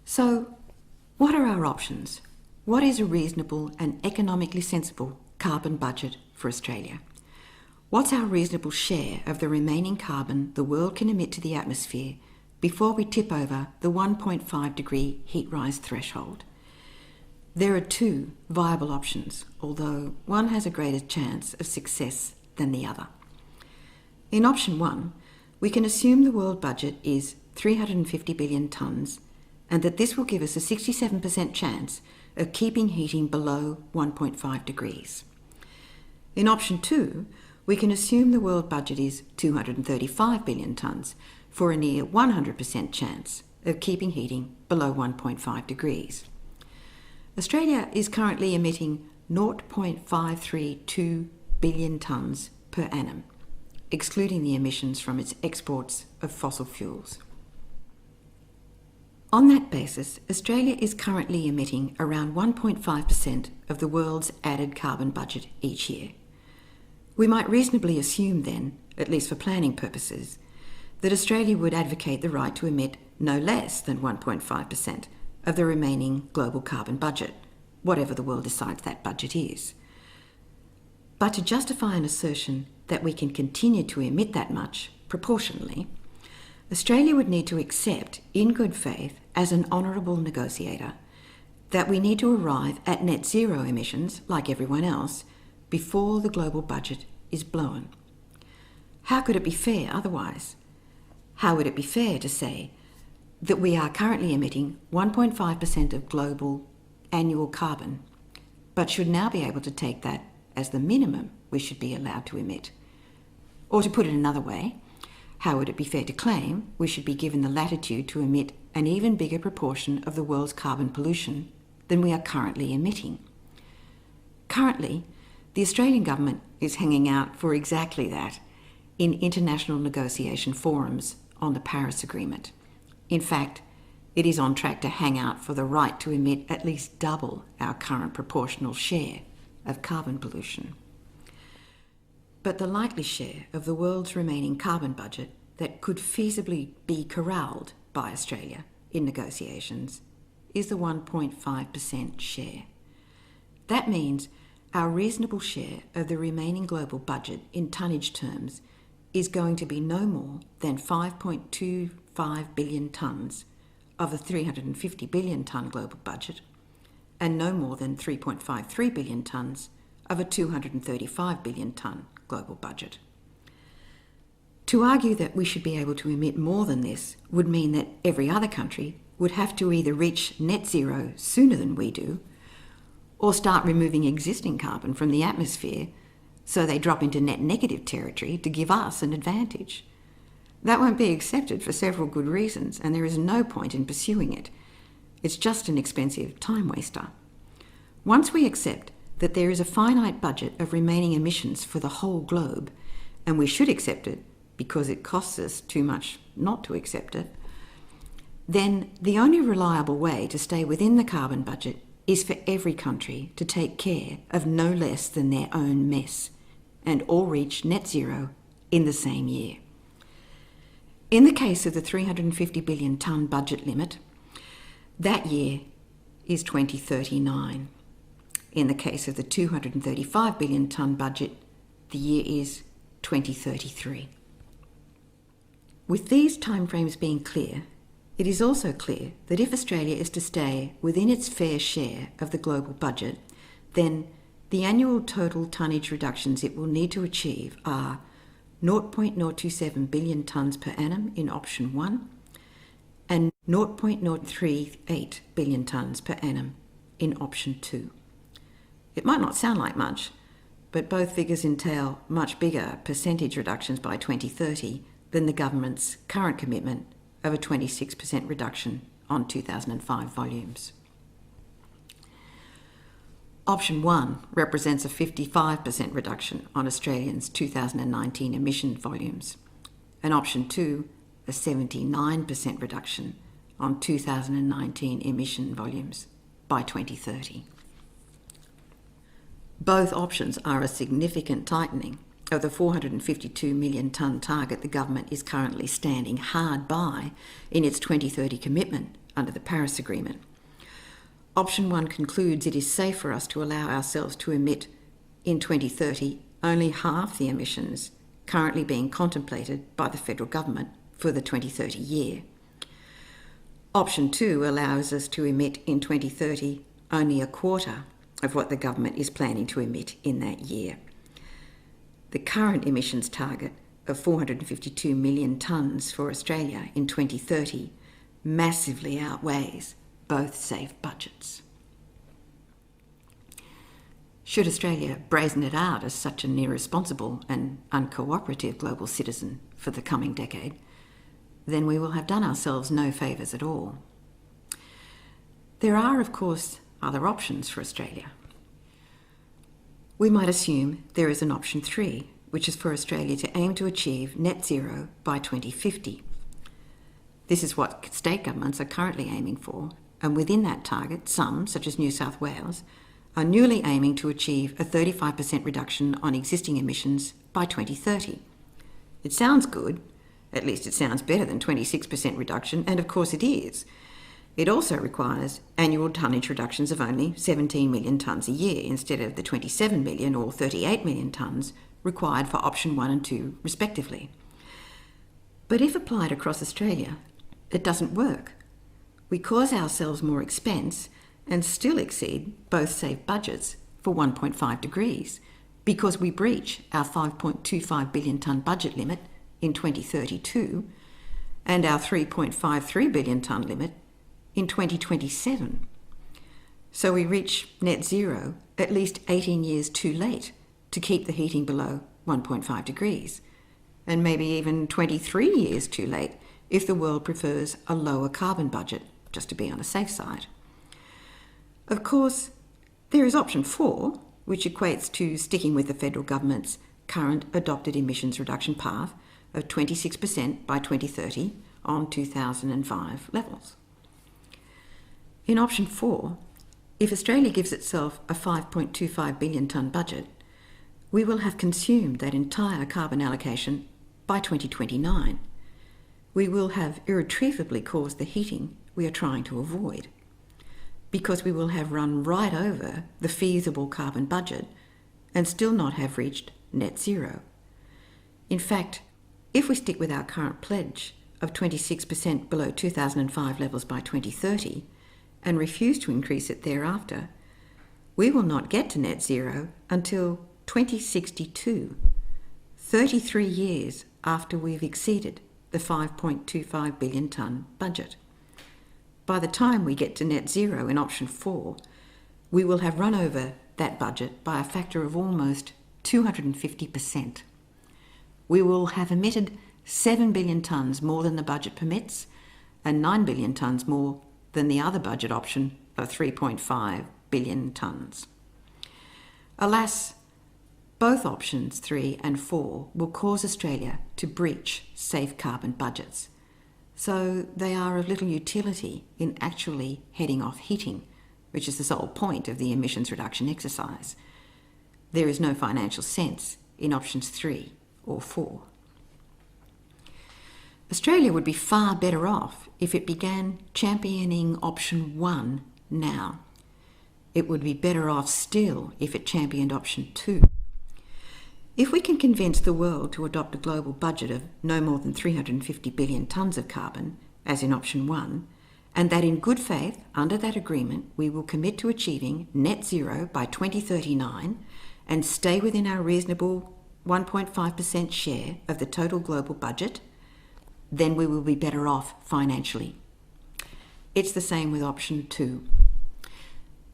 So, what are our options? What is a reasonable and economically sensible carbon budget for Australia? What's our reasonable share of the remaining carbon the world can emit to the atmosphere before we tip over the 1.5 degree heat rise threshold? There are two viable options, although one has a greater chance of success than the other. In option 1, we can assume the world budget is 350 billion tonnes and that this will give us a 67% chance of keeping heating below 1.5 degrees. In option 2, we can assume the world budget is 235 billion tonnes for a near 100% chance of keeping heating below 1.5 degrees. Australia is currently emitting 0.532 billion tonnes per annum, excluding the emissions from its exports of fossil fuels. On that basis, Australia is currently emitting around 1.5% of the world's added carbon budget each year. We might reasonably assume then, at least for planning purposes, that Australia would advocate the right to emit no less than 1.5% of the remaining global carbon budget, whatever the world decides that budget is. But to justify an assertion that we can continue to emit that much proportionally, Australia would need to accept, in good faith, as an honourable negotiator, that we need to arrive at net zero emissions, like everyone else, before the global budget is blown. How could it be fair otherwise? How would it be fair to say that we are currently emitting 1.5% of global annual carbon, but should now be able to take that as the minimum we should be allowed to emit? Or to put it another way, how would it be fair to claim we should be given the latitude to emit an even bigger proportion of the world's carbon pollution than we are currently emitting? Currently, the Australian government is hanging out for exactly that in international negotiation forums on the Paris Agreement. In fact, it is on track to hang out for the right to emit at least double our current proportional share of carbon pollution. But the likely share of the world's remaining carbon budget that could feasibly be corralled by Australia in negotiations is the 1.5% share. That means our reasonable share of the remaining global budget in tonnage terms is going to be no more than 5.25 billion tonnes of a 350 billion tonne global budget, and no more than 3.53 billion tonnes of a 235 billion tonne global budget. To argue that we should be able to emit more than this would mean that every other country would have to either reach net zero sooner than we do, or start removing existing carbon from the atmosphere so they drop into net negative territory to give us an advantage. That won't be accepted for several good reasons, and there is no point in pursuing it. It's just an expensive time waster. Once we accept that there is a finite budget of remaining emissions for the whole globe, and we should accept it because it costs us too much not to accept it, then the only reliable way to stay within the carbon budget is for every country to take care of no less than their own mess, and all reach net zero in the same year. In the case of the 350 billion tonne budget limit, that year is 2039. In the case of the 235 billion tonne budget, the year is 2033. With these timeframes being clear, it is also clear that if Australia is to stay within its fair share of the global budget, then the annual total tonnage reductions it will need to achieve are 0.027 billion tonnes per annum in option 1 and 0.038 billion tonnes per annum in option 2. It might not sound like much, but both figures entail much bigger percentage reductions by 2030 than the government's current commitment of a 26% reduction on 2005 volumes. Option 1 represents a 55% reduction on Australians' 2019 emission volumes, and Option 2 a 79% reduction on 2019 emission volumes by 2030. Both options are a significant tightening of the 452 million tonne target the government is currently standing hard by in its 2030 commitment under the Paris Agreement. Option 1 concludes it is safe for us to allow ourselves to emit in 2030 only half the emissions currently being contemplated by the federal government for the 2030 year. Option 2 allows us to emit in 2030 only a quarter of what the government is planning to emit in that year. The current emissions target of 452 million tonnes for Australia in 2030 massively outweighs both safe budgets. Should Australia brazen it out as such an irresponsible and uncooperative global citizen for the coming decade, then we will have done ourselves no favours at all. There are, of course, other options for Australia. We might assume there is an option 3, which is for Australia to aim to achieve net zero by 2050. This is what state governments are currently aiming for, and within that target, some, such as New South Wales, are newly aiming to achieve a 35% reduction on existing emissions by 2030. It sounds good, at least it sounds better than 26% reduction, and of course it is. It also requires annual tonnage reductions of only 17 million tonnes a year instead of the 27 million or 38 million tonnes required for option 1 and 2 respectively. But if applied across Australia, it doesn't work. We cause ourselves more expense and still exceed both safe budgets for 1.5 degrees because we breach our 5.25 billion tonne budget limit in 2032 and our 3.53 billion tonne limit in 2027. So we reach net zero at least 18 years too late to keep the heating below 1.5 degrees, and maybe even 23 years too late if the world prefers a lower carbon budget, just to be on the safe side. Of course, there is option 4, which equates to sticking with the federal government's current adopted emissions reduction path of 26% by 2030 on 2005 levels. In option 4, if Australia gives itself a 5.25 billion tonne budget, we will have consumed that entire carbon allocation by 2029. We will have irretrievably caused the heating we are trying to avoid, because we will have run right over the feasible carbon budget and still not have reached net zero. In fact, if we stick with our current pledge of 26% below 2005 levels by 2030 and refuse to increase it thereafter, we will not get to net zero until 2062, 33 years after we've exceeded the 5.25 billion tonne budget. By the time we get to net zero in option 4, we will have run over that budget by a factor of almost 250%. We will have emitted 7 billion tonnes more than the budget permits and 9 billion tonnes more than the other budget option of 3.5 billion tonnes. Alas, both options 3 and 4 will cause Australia to breach safe carbon budgets, so they are of little utility in actually heading off heating, which is the sole point of the emissions reduction exercise. There is no financial sense in options 3 or 4. Australia would be far better off if it began championing option 1 now. It would be better off still if it championed option 2. If we can convince the world to adopt a global budget of no more than 350 billion tonnes of carbon, as in option 1, and that in good faith, under that agreement, we will commit to achieving net zero by 2039 and stay within our reasonable 1.5% share of the total global budget, then we will be better off financially. It's the same with option 2.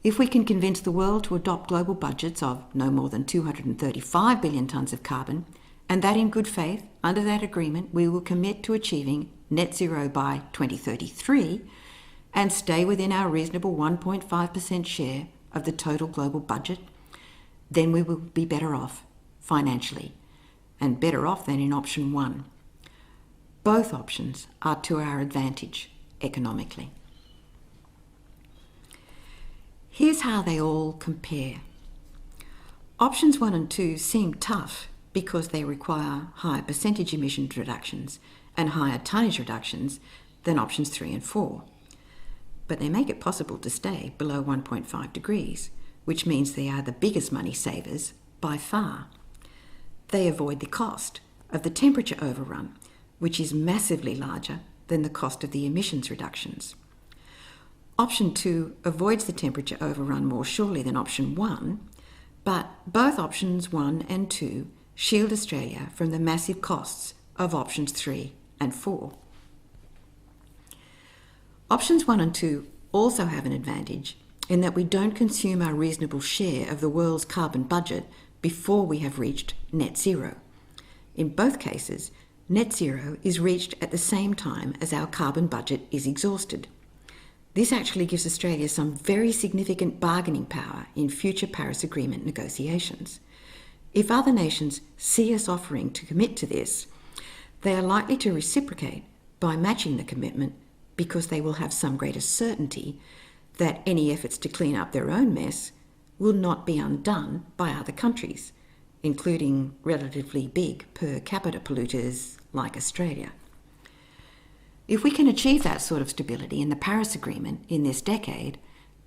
If we can convince the world to adopt global budgets of no more than 235 billion tonnes of carbon, and that in good faith, under that agreement, we will commit to achieving net zero by 2033 and stay within our reasonable 1.5% share of the total global budget, then we will be better off financially, and better off than in option 1. Both options are to our advantage economically. Here's how they all compare. Options 1 and 2 seem tough because they require higher percentage emissions reductions and higher tonnage reductions than options 3 and 4. but they make it possible to stay below 1.5 degrees, which means they are the biggest money savers by far. They avoid the cost of the temperature overrun, which is massively larger than the cost of the emissions reductions. Option 2 avoids the temperature overrun more surely than option 1, but both options 1 and 2 shield Australia from the massive costs of options 3 and 4. Options 1 and 2 also have an advantage in that we don't consume our reasonable share of the world's carbon budget before we have reached net zero. In both cases, net zero is reached at the same time as our carbon budget is exhausted. This actually gives Australia some very significant bargaining power in future Paris Agreement negotiations. If other nations see us offering to commit to this, they are likely to reciprocate by matching the commitment because they will have some greater certainty that any efforts to clean up their own mess will not be undone by other countries, including relatively big per capita polluters like Australia. If we can achieve that sort of stability in the Paris Agreement in this decade,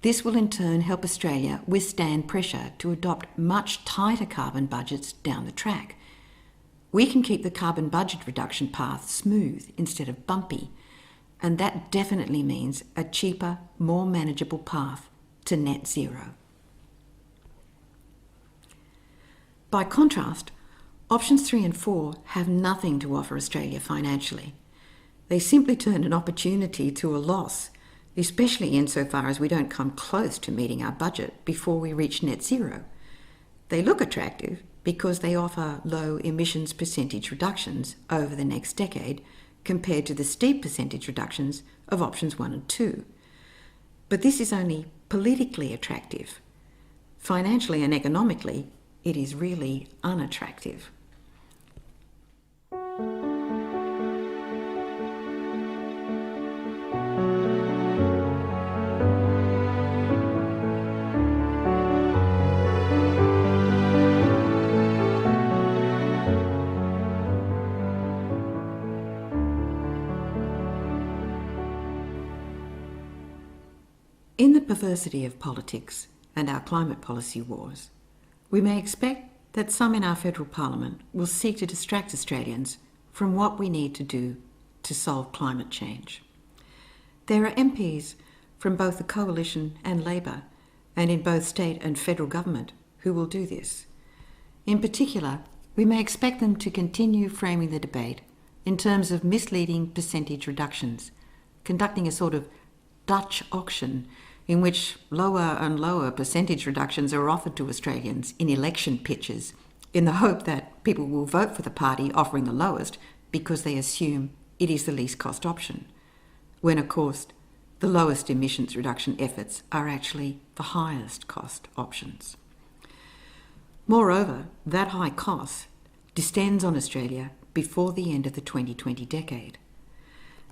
this will in turn help Australia withstand pressure to adopt much tighter carbon budgets down the track. We can keep the carbon budget reduction path smooth instead of bumpy, and that definitely means a cheaper, more manageable path to net zero. By contrast, options 3 and 4 have nothing to offer Australia financially. They simply turn an opportunity to a loss, especially insofar as we don't come close to meeting our budget before we reach net zero. They look attractive because they offer low emissions percentage reductions over the next decade compared to the steep percentage reductions of options 1 and 2. But this is only politically attractive. Financially and economically, it is really unattractive. In the perversity of politics and our climate policy wars, we may expect that some in our federal parliament will seek to distract Australians from what we need to do to solve climate change. There are MPs from both the Coalition and Labor, and in both state and federal government, who will do this. In particular, we may expect them to continue framing the debate in terms of misleading percentage reductions, conducting a sort of Dutch auction in which lower and lower percentage reductions are offered to Australians in election pitches in the hope that people will vote for the party offering the lowest because they assume it is the least cost option, when of course the lowest emissions reduction efforts are actually the highest cost options. Moreover, that high cost descends on Australia before the end of the 2020 decade.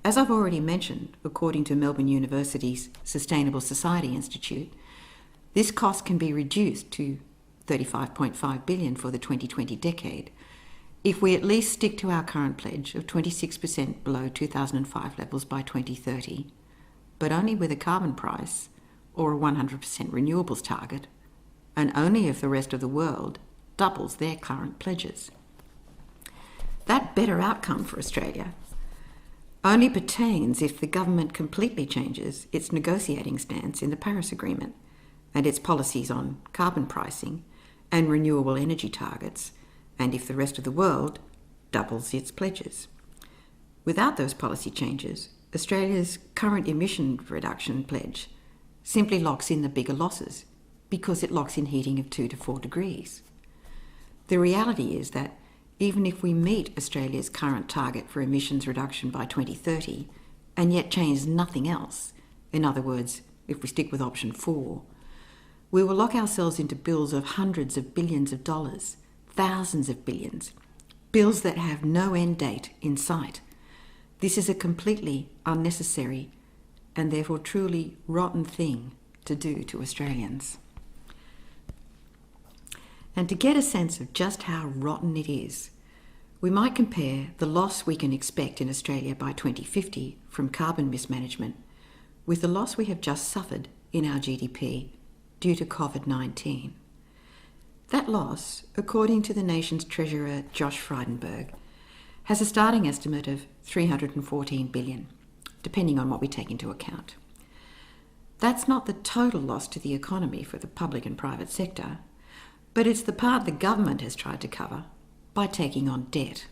As I've already mentioned, according to Melbourne University's Sustainable Society Institute, this cost can be reduced to $35.5 billion for the 2020 decade if we at least stick to our current pledge of 26% below 2005 levels by 2030, but only with a carbon price or a 100% renewables target, and only if the rest of the world doubles their current pledges. That better outcome for Australia only pertains if the government completely changes its negotiating stance in the Paris Agreement and its policies on carbon pricing and renewable energy targets, and if the rest of the world doubles its pledges. Without those policy changes, Australia's current emission reduction pledge simply locks in the bigger losses because it locks in heating of 2 to 4 degrees. The reality is that even if we meet Australia's current target for emissions reduction by 2030 and yet change nothing else, in other words, if we stick with option 4, we will lock ourselves into bills of hundreds of billions of dollars, thousands of billions, bills that have no end date in sight. This is a completely unnecessary and therefore truly rotten thing to do to Australians. And to get a sense of just how rotten it is, we might compare the loss we can expect in Australia by 2050 from carbon mismanagement with the loss we have just suffered in our GDP due to COVID-19. That loss, according to the nation's Treasurer Josh Frydenberg, has a starting estimate of $314 billion, depending on what we take into account. That's not the total loss to the economy for the public and private sector, but it's the part the government has tried to cover by taking on debt.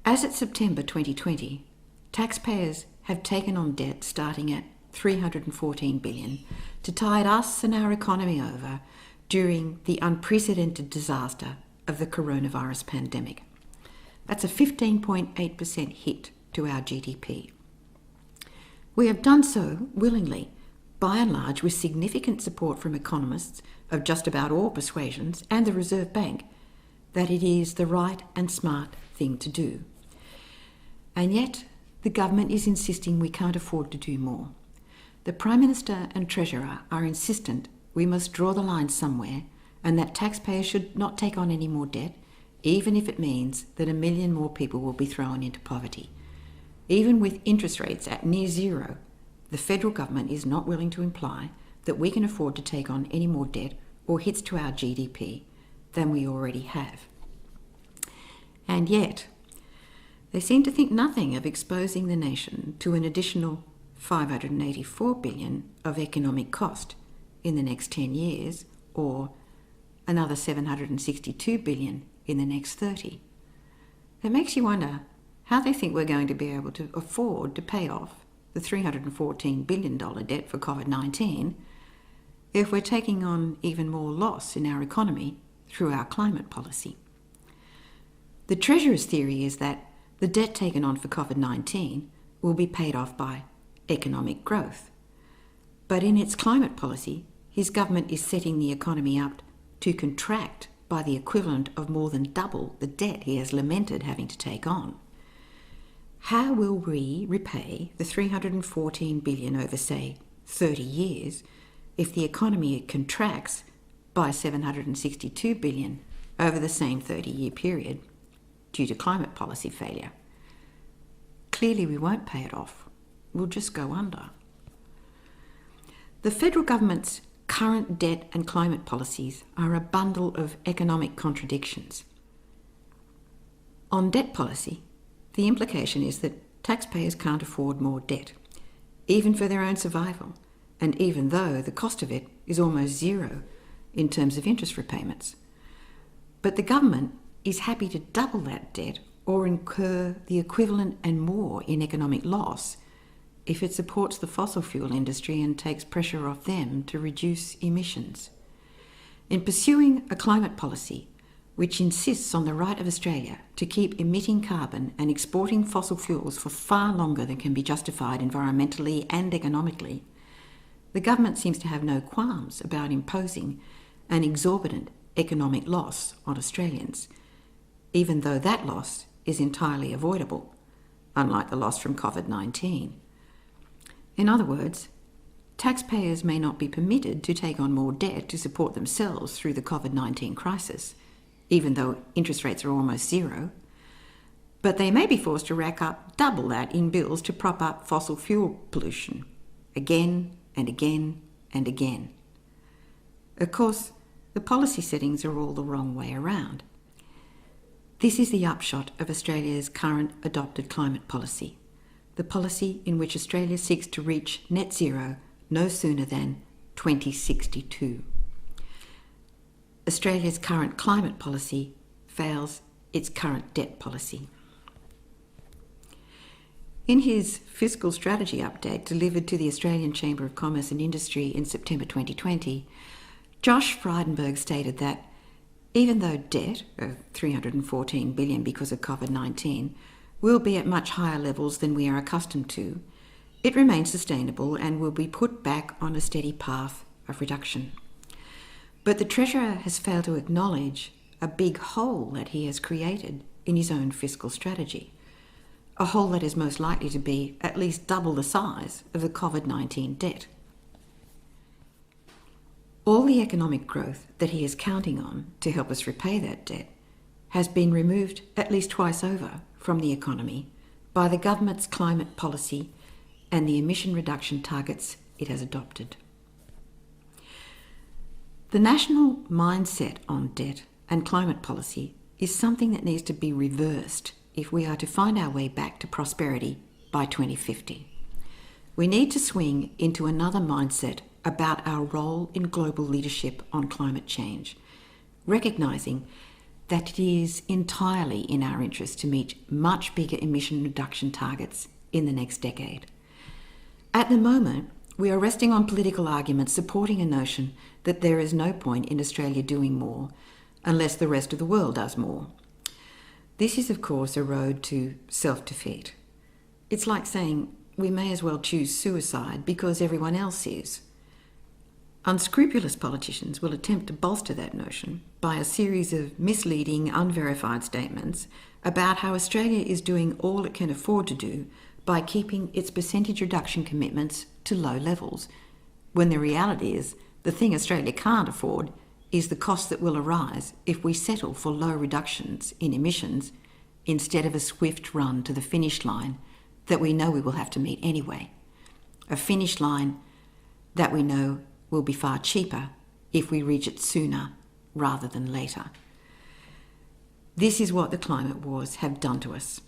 As of September 2020, taxpayers have taken on debt starting at $314 billion to tide us and our economy over during the unprecedented disaster of the coronavirus pandemic. That's a 15.8% hit to our GDP. We have done so willingly, by and large with significant support from economists of just about all persuasions and the Reserve Bank that it is the right and smart thing to do. And yet, the government is insisting we can't afford to do more. The Prime Minister and Treasurer are insistent we must draw the line somewhere and that taxpayers should not take on any more debt, even if it means that 1 million more people will be thrown into poverty. Even with interest rates at near zero, the federal government is not willing to imply that we can afford to take on any more debt or hits to our GDP than we already have. And yet, they seem to think nothing of exposing the nation to an additional $584 billion of economic cost in the next 10 years, or another $762 billion in the next 30. It makes you wonder how they think we're going to be able to afford to pay off the $314 billion debt for COVID-19 if we're taking on even more loss in our economy through our climate policy. The Treasurer's theory is that the debt taken on for COVID-19 will be paid off by economic growth. But in its climate policy, his government is setting the economy up to contract by the equivalent of more than double the debt he has lamented having to take on. How will we repay the $314 billion over, say, 30 years if the economy contracts by $762 billion over the same 30-year period due to climate policy failure? Clearly we won't pay it off. We'll just go under. The federal government's current debt and climate policies are a bundle of economic contradictions. On debt policy, the implication is that taxpayers can't afford more debt, even for their own survival, and even though the cost of it is almost zero in terms of interest repayments. But the government is happy to double that debt or incur the equivalent and more in economic loss if it supports the fossil fuel industry and takes pressure off them to reduce emissions. In pursuing a climate policy which insists on the right of Australia to keep emitting carbon and exporting fossil fuels for far longer than can be justified environmentally and economically, the government seems to have no qualms about imposing an exorbitant economic loss on Australians, even though that loss is entirely avoidable, unlike the loss from COVID-19. In other words, taxpayers may not be permitted to take on more debt to support themselves through the COVID-19 crisis, even though interest rates are almost zero, but they may be forced to rack up double that in bills to prop up fossil fuel pollution, again and again and again. Of course, the policy settings are all the wrong way around. This is the upshot of Australia's current adopted climate policy, the policy in which Australia seeks to reach net zero no sooner than 2062. Australia's current climate policy fails its current debt policy. In his fiscal strategy update delivered to the Australian Chamber of Commerce and Industry in September 2020, Josh Frydenberg stated that even though debt of $314 billion because of COVID-19 will be at much higher levels than we are accustomed to, it remains sustainable and will be put back on a steady path of reduction. But the Treasurer has failed to acknowledge a big hole that he has created in his own fiscal strategy, a hole that is most likely to be at least double the size of the COVID-19 debt. All the economic growth that he is counting on to help us repay that debt has been removed at least twice over from the economy by the government's climate policy and the emission reduction targets it has adopted. The national mindset on debt and climate policy is something that needs to be reversed if we are to find our way back to prosperity by 2050. We need to swing into another mindset about our role in global leadership on climate change, recognising that it is entirely in our interest to meet much bigger emission reduction targets in the next decade. At the moment, we are resting on political arguments supporting a notion that there is no point in Australia doing more unless the rest of the world does more. This is, of course, a road to self-defeat. It's like saying we may as well choose suicide because everyone else is. Unscrupulous politicians will attempt to bolster that notion by a series of misleading, unverified statements about how Australia is doing all it can afford to do by keeping its percentage reduction commitments to low levels, when the reality is the thing Australia can't afford is the cost that will arise if we settle for low reductions in emissions instead of a swift run to the finish line that we know we will have to meet anyway. A finish line that we know will be far cheaper if we reach it sooner rather than later. This is what the climate wars have done to us.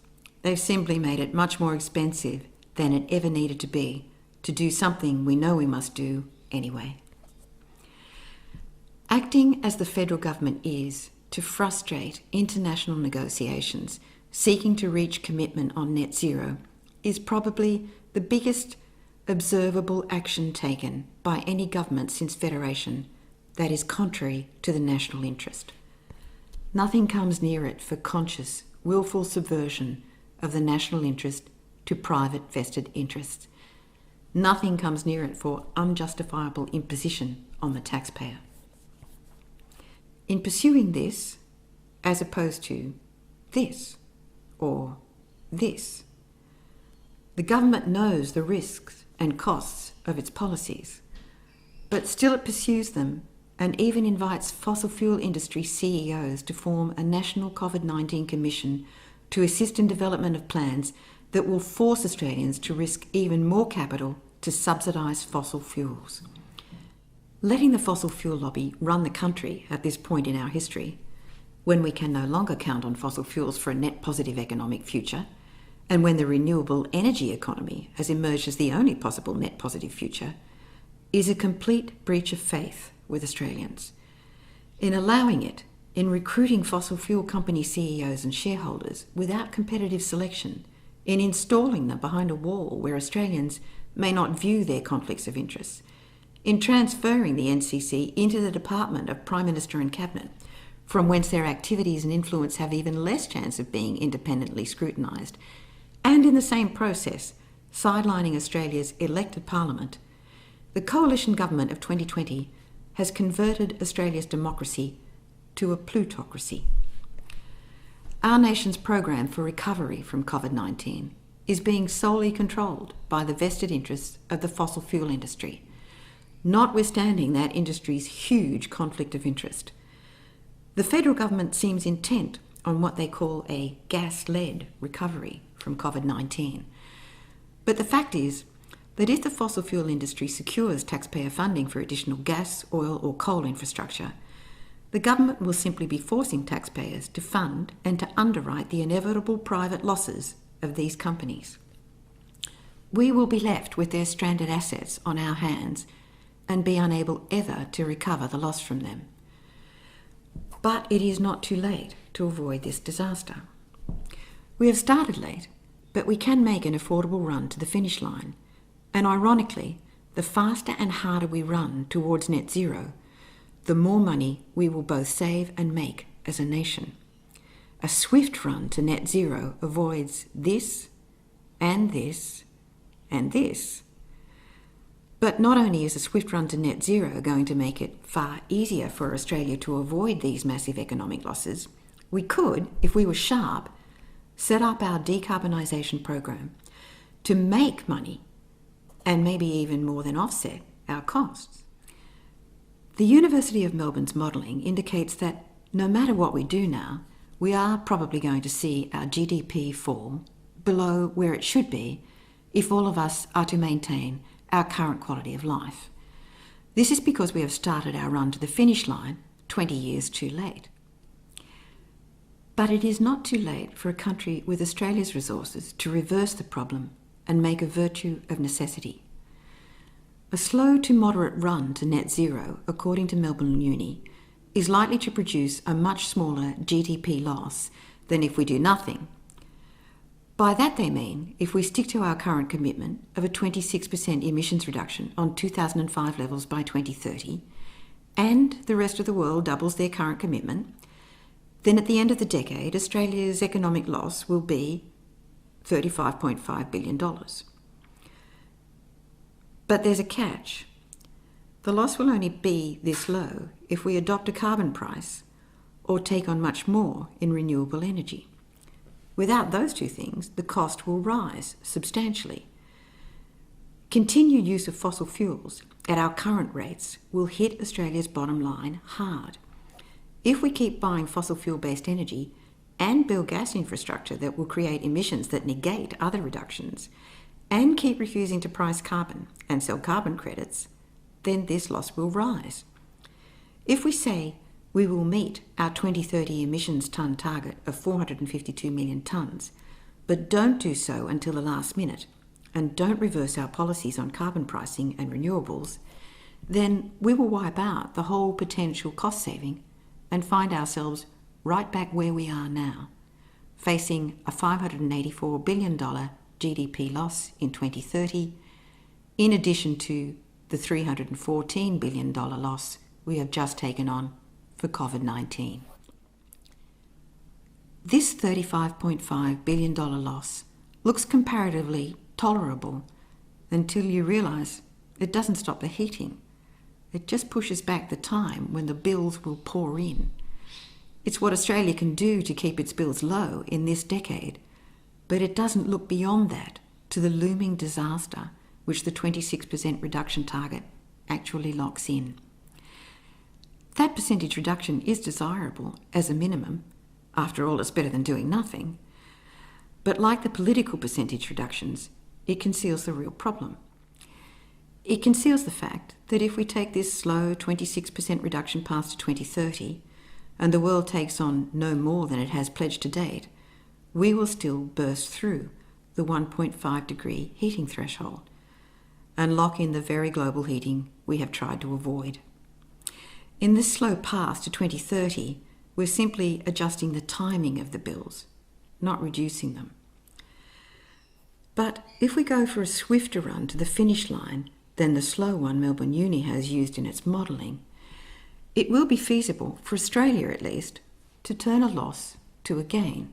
They've simply made it much more expensive than it ever needed to be to do something we know we must do anyway. Acting as the federal government is to frustrate international negotiations seeking to reach commitment on net zero is probably the biggest observable action taken by any government since federation that is contrary to the national interest. Nothing comes near it for conscious, willful subversion of the national interest to private vested interests. Nothing comes near it for unjustifiable imposition on the taxpayer. In pursuing this, as opposed to this or this, the government knows the risks and costs of its policies, but still it pursues them and even invites fossil fuel industry CEOs to form a national COVID-19 commission to assist in development of plans that will force Australians to risk even more capital to subsidise fossil fuels. Letting the fossil fuel lobby run the country at this point in our history, when we can no longer count on fossil fuels for a net positive economic future, and when the renewable energy economy has emerged as the only possible net positive future, is a complete breach of faith with Australians. In allowing it, in recruiting fossil fuel company CEOs and shareholders without competitive selection, in installing them behind a wall where Australians may not view their conflicts of interest, in transferring the NCC into the Department of Prime Minister and Cabinet, from whence their activities and influence have even less chance of being independently scrutinised, and in the same process, sidelining Australia's elected parliament, the coalition government of 2020 has converted Australia's democracy to a plutocracy. Our nation's program for recovery from COVID-19 is being solely controlled by the vested interests of the fossil fuel industry, notwithstanding that industry's huge conflict of interest. The federal government seems intent on what they call a gas-led recovery from COVID-19. But the fact is that if the fossil fuel industry secures taxpayer funding for additional gas, oil or coal infrastructure, the government will simply be forcing taxpayers to fund and to underwrite the inevitable private losses of these companies. We will be left with their stranded assets on our hands and be unable ever to recover the loss from them. But it is not too late to avoid this disaster. We have started late, but we can make an affordable run to the finish line. And ironically, the faster and harder we run towards net zero, the more money we will both save and make as a nation. A swift run to net zero avoids this and this and this. But not only is a swift run to net zero going to make it far easier for Australia to avoid these massive economic losses, we could, if we were sharp, set up our decarbonisation program to make money and maybe even more than offset our costs. The University of Melbourne's modelling indicates that no matter what we do now, we are probably going to see our GDP fall below where it should be if all of us are to maintain our current quality of life. This is because we have started our run to the finish line 20 years too late. But it is not too late for a country with Australia's resources to reverse the problem and make a virtue of necessity. A slow to moderate run to net zero, according to Melbourne Uni, is likely to produce a much smaller GDP loss than if we do nothing. By that they mean if we stick to our current commitment of a 26% emissions reduction on 2005 levels by 2030, and the rest of the world doubles their current commitment, then at the end of the decade, Australia's economic loss will be $35.5 billion. But there's a catch. The loss will only be this low if we adopt a carbon price or take on much more in renewable energy. Without those two things, the cost will rise substantially. Continued use of fossil fuels at our current rates will hit Australia's bottom line hard. If we keep buying fossil fuel-based energy and build gas infrastructure that will create emissions that negate other reductions, and keep refusing to price carbon and sell carbon credits, then this loss will rise. If we say we will meet our 2030 emissions tonne target of 452 million tonnes, but don't do so until the last minute, and don't reverse our policies on carbon pricing and renewables, then we will wipe out the whole potential cost saving and find ourselves right back where we are now, facing a $584 billion GDP loss in 2030, in addition to the $314 billion loss we have just taken on for COVID-19. This $35.5 billion loss looks comparatively tolerable until you realise it doesn't stop the heating. It just pushes back the time when the bills will pour in. It's what Australia can do to keep its bills low in this decade, but it doesn't look beyond that to the looming disaster which the 26% reduction target actually locks in. That percentage reduction is desirable as a minimum. After all, it's better than doing nothing. But like the political percentage reductions, it conceals the real problem. It conceals the fact that if we take this slow 26% reduction path to 2030, and the world takes on no more than it has pledged to date, we will still burst through the 1.5 degree heating threshold and lock in the very global heating we have tried to avoid. In this slow path to 2030, we're simply adjusting the timing of the bills, not reducing them. But if we go for a swifter run to the finish line than the slow one Melbourne Uni has used in its modelling, it will be feasible, for Australia at least, to turn a loss to a gain.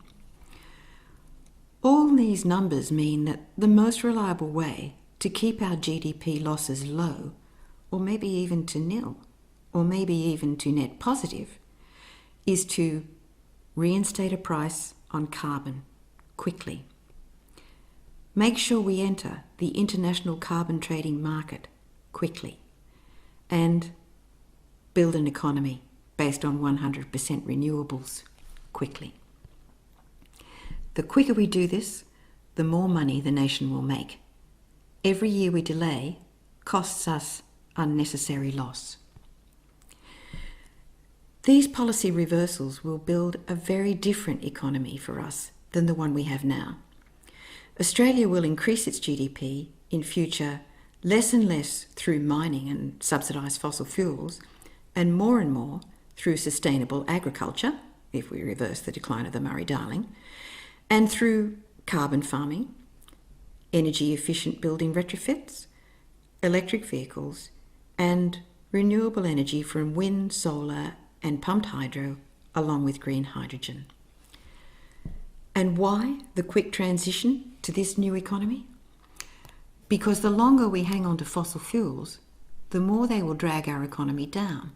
All these numbers mean that the most reliable way to keep our GDP losses low, or maybe even to nil, or maybe even to net positive, is to reinstate a price on carbon quickly. Make sure we enter the international carbon trading market quickly, and build an economy based on 100% renewables quickly. The quicker we do this, the more money the nation will make. Every year we delay costs us unnecessary loss. These policy reversals will build a very different economy for us than the one we have now. Australia will increase its GDP in future less and less through mining and subsidised fossil fuels, and more through sustainable agriculture, if we reverse the decline of the Murray-Darling, and through carbon farming, energy-efficient building retrofits, electric vehicles, and renewable energy from wind, solar, and pumped hydro, along with green hydrogen. And why the quick transition to this new economy? Because the longer we hang on to fossil fuels, the more they will drag our economy down.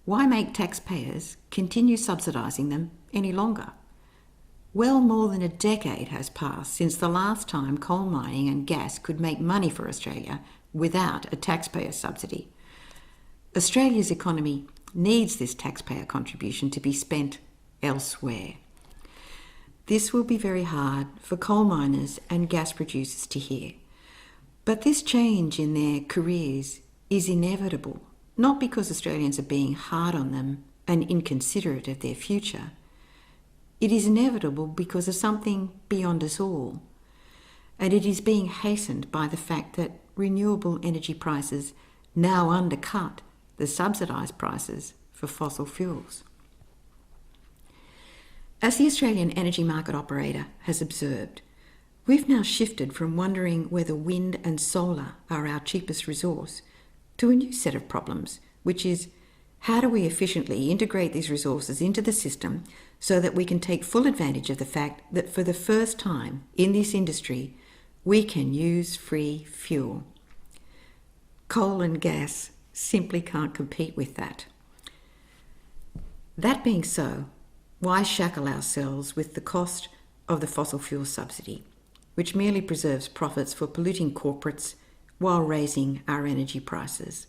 Why make taxpayers continue subsidising them any longer? Well, more than a decade has passed since the last time coal mining and gas could make money for Australia without a taxpayer subsidy. Australia's economy needs this taxpayer contribution to be spent elsewhere. This will be very hard for coal miners and gas producers to hear. But this change in their careers is inevitable, not because Australians are being hard on them and inconsiderate of their future. It is inevitable because of something beyond us all. And it is being hastened by the fact that renewable energy prices now undercut the subsidised prices for fossil fuels. As the Australian Energy Market Operator has observed, we've now shifted from wondering whether wind and solar are our cheapest resource to a new set of problems, which is how do we efficiently integrate these resources into the system so that we can take full advantage of the fact that for the first time in this industry, we can use free fuel. Coal and gas simply can't compete with that. That being so, why shackle ourselves with the cost of the fossil fuel subsidy, which merely preserves profits for polluting corporates while raising our energy prices?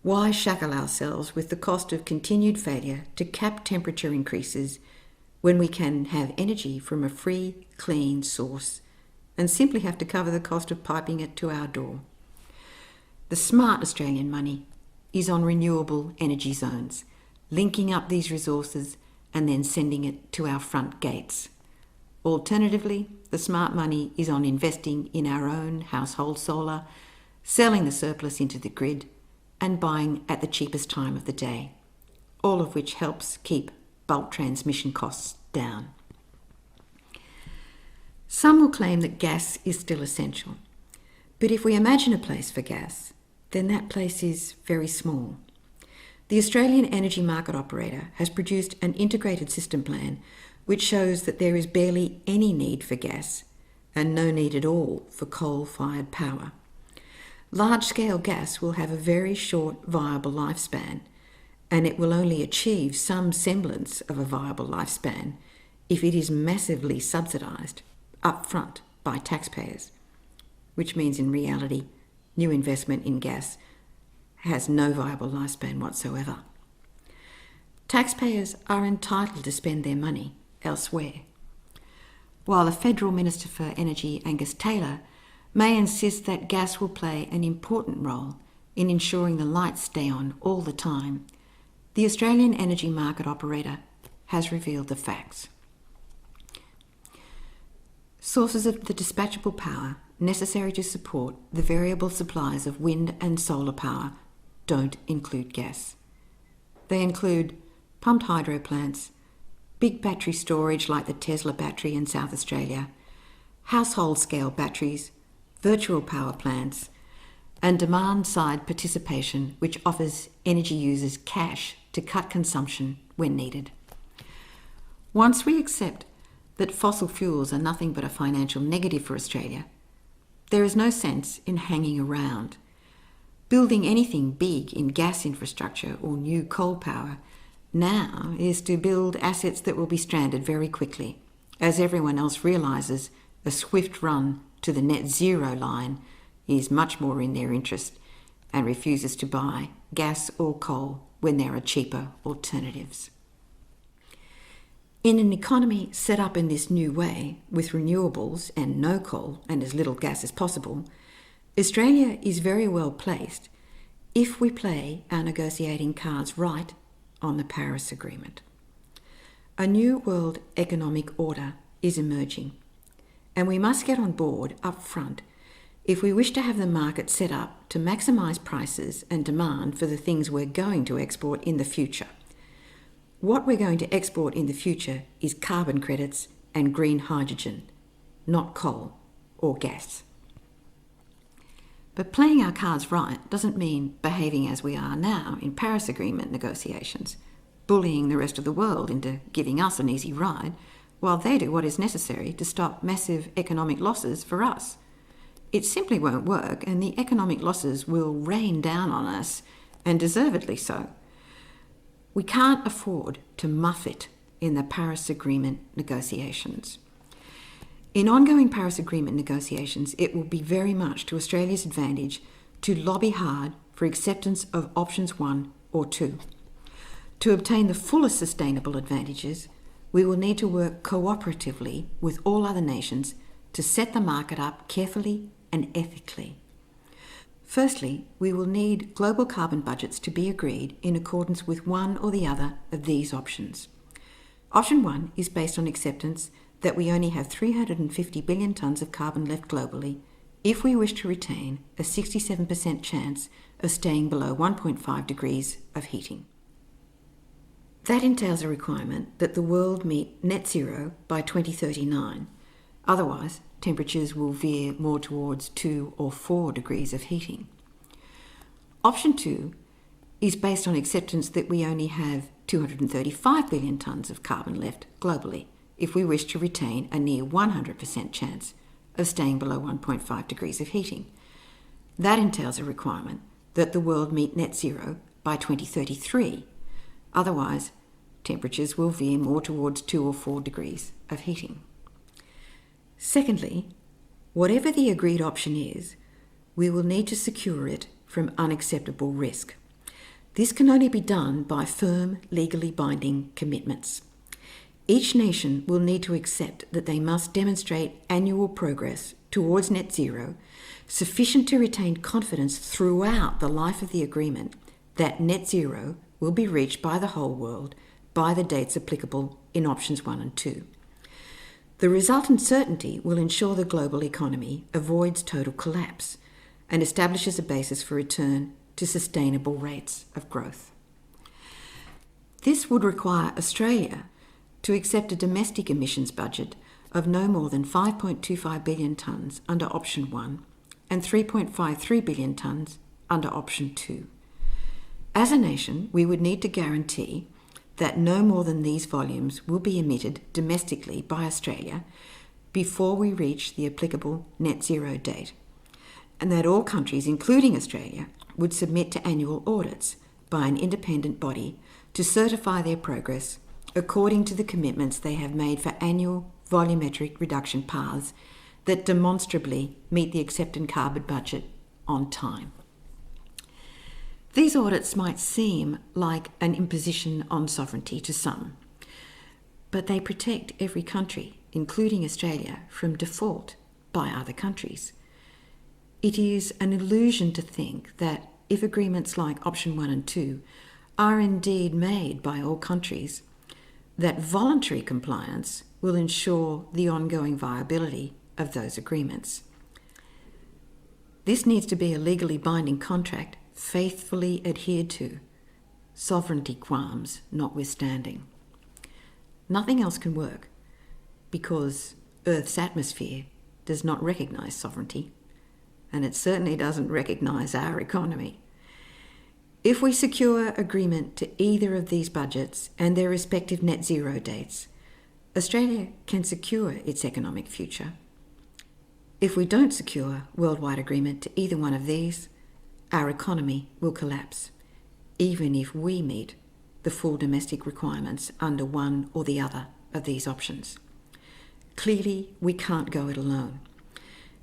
Why shackle ourselves with the cost of continued failure to cap temperature increases when we can have energy from a free, clean source and simply have to cover the cost of piping it to our door? The smart Australian money is on renewable energy zones, linking up these resources and then sending it to our front gates. Alternatively, the smart money is on investing in our own household solar, selling the surplus into the grid, and buying at the cheapest time of the day, all of which helps keep bulk transmission costs down. Some will claim that gas is still essential, but if we imagine a place for gas, then that place is very small. The Australian Energy Market Operator has produced an integrated system plan which shows that there is barely any need for gas and no need at all for coal-fired power. Large-scale gas will have a very short viable lifespan, and it will only achieve some semblance of a viable lifespan if it is massively subsidised upfront by taxpayers, which means in reality new investment in gas has no viable lifespan whatsoever. Taxpayers are entitled to spend their money elsewhere. While the Federal Minister for Energy, Angus Taylor, may insist that gas will play an important role in ensuring the lights stay on all the time, the Australian Energy Market Operator has revealed the facts. Sources of the dispatchable power necessary to support the variable supplies of wind and solar power don't include gas. They include pumped hydro plants, big battery storage like the Tesla battery in South Australia, household-scale batteries, virtual power plants, and demand-side participation which offers energy users cash to cut consumption when needed. Once we accept that fossil fuels are nothing but a financial negative for Australia, there is no sense in hanging around. Building anything big in gas infrastructure or new coal power now is to build assets that will be stranded very quickly, as everyone else realises a swift run to the net zero line is much more in their interest and refuses to buy gas or coal when there are cheaper alternatives. In an economy set up in this new way, with renewables and no coal and as little gas as possible, Australia is very well placed if we play our negotiating cards right on the Paris Agreement. A new world economic order is emerging, and we must get on board up front if we wish to have the market set up to maximise prices and demand for the things we're going to export in the future. What we're going to export in the future is carbon credits and green hydrogen, not coal or gas. But playing our cards right doesn't mean behaving as we are now in Paris Agreement negotiations, bullying the rest of the world into giving us an easy ride, while they do what is necessary to stop massive economic losses for us. It simply won't work, and the economic losses will rain down on us, and deservedly so. We can't afford to muff it in the Paris Agreement negotiations. In ongoing Paris Agreement negotiations, it will be very much to Australia's advantage to lobby hard for acceptance of options 1 or 2. To obtain the fullest sustainable advantages, we will need to work cooperatively with all other nations to set the market up carefully and ethically. Firstly, we will need global carbon budgets to be agreed in accordance with one or the other of these options. Option 1 is based on acceptance that we only have 350 billion tonnes of carbon left globally if we wish to retain a 67% chance of staying below 1.5 degrees of heating. That entails a requirement that the world meet net zero by 2039. Otherwise, temperatures will veer more towards 2 or 4 degrees of heating. Option 2 is based on acceptance that we only have 235 billion tonnes of carbon left globally if we wish to retain a near 100% chance of staying below 1.5 degrees of heating. That entails a requirement that the world meet net zero by 2033. Otherwise, temperatures will veer more towards 2 or 4 degrees of heating. Secondly, whatever the agreed option is, we will need to secure it from unacceptable risk. This can only be done by firm, legally binding commitments. Each nation will need to accept that they must demonstrate annual progress towards net zero, sufficient to retain confidence throughout the life of the agreement that net zero will be reached by the whole world by the dates applicable in options 1 and 2. The resultant certainty will ensure the global economy avoids total collapse and establishes a basis for return to sustainable rates of growth. This would require Australia to accept a domestic emissions budget of no more than 5.25 billion tonnes under option 1 and 3.53 billion tonnes under option 2. As a nation, we would need to guarantee that no more than these volumes will be emitted domestically by Australia before we reach the applicable net zero date, and that all countries, including Australia, would submit to annual audits by an independent body to certify their progress according to the commitments they have made for annual volumetric reduction paths that demonstrably meet the accepted carbon budget on time. These audits might seem like an imposition on sovereignty to some, but they protect every country, including Australia, from default by other countries. It is an illusion to think that if agreements like option 1 and 2 are indeed made by all countries, that voluntary compliance will ensure the ongoing viability of those agreements. This needs to be a legally binding contract faithfully adhered to, sovereignty qualms notwithstanding. Nothing else can work because Earth's atmosphere does not recognise sovereignty, and it certainly doesn't recognise our economy. If we secure agreement to either of these budgets and their respective net zero dates, Australia can secure its economic future. If we don't secure worldwide agreement to either one of these, our economy will collapse, even if we meet the full domestic requirements under one or the other of these options. Clearly, we can't go it alone,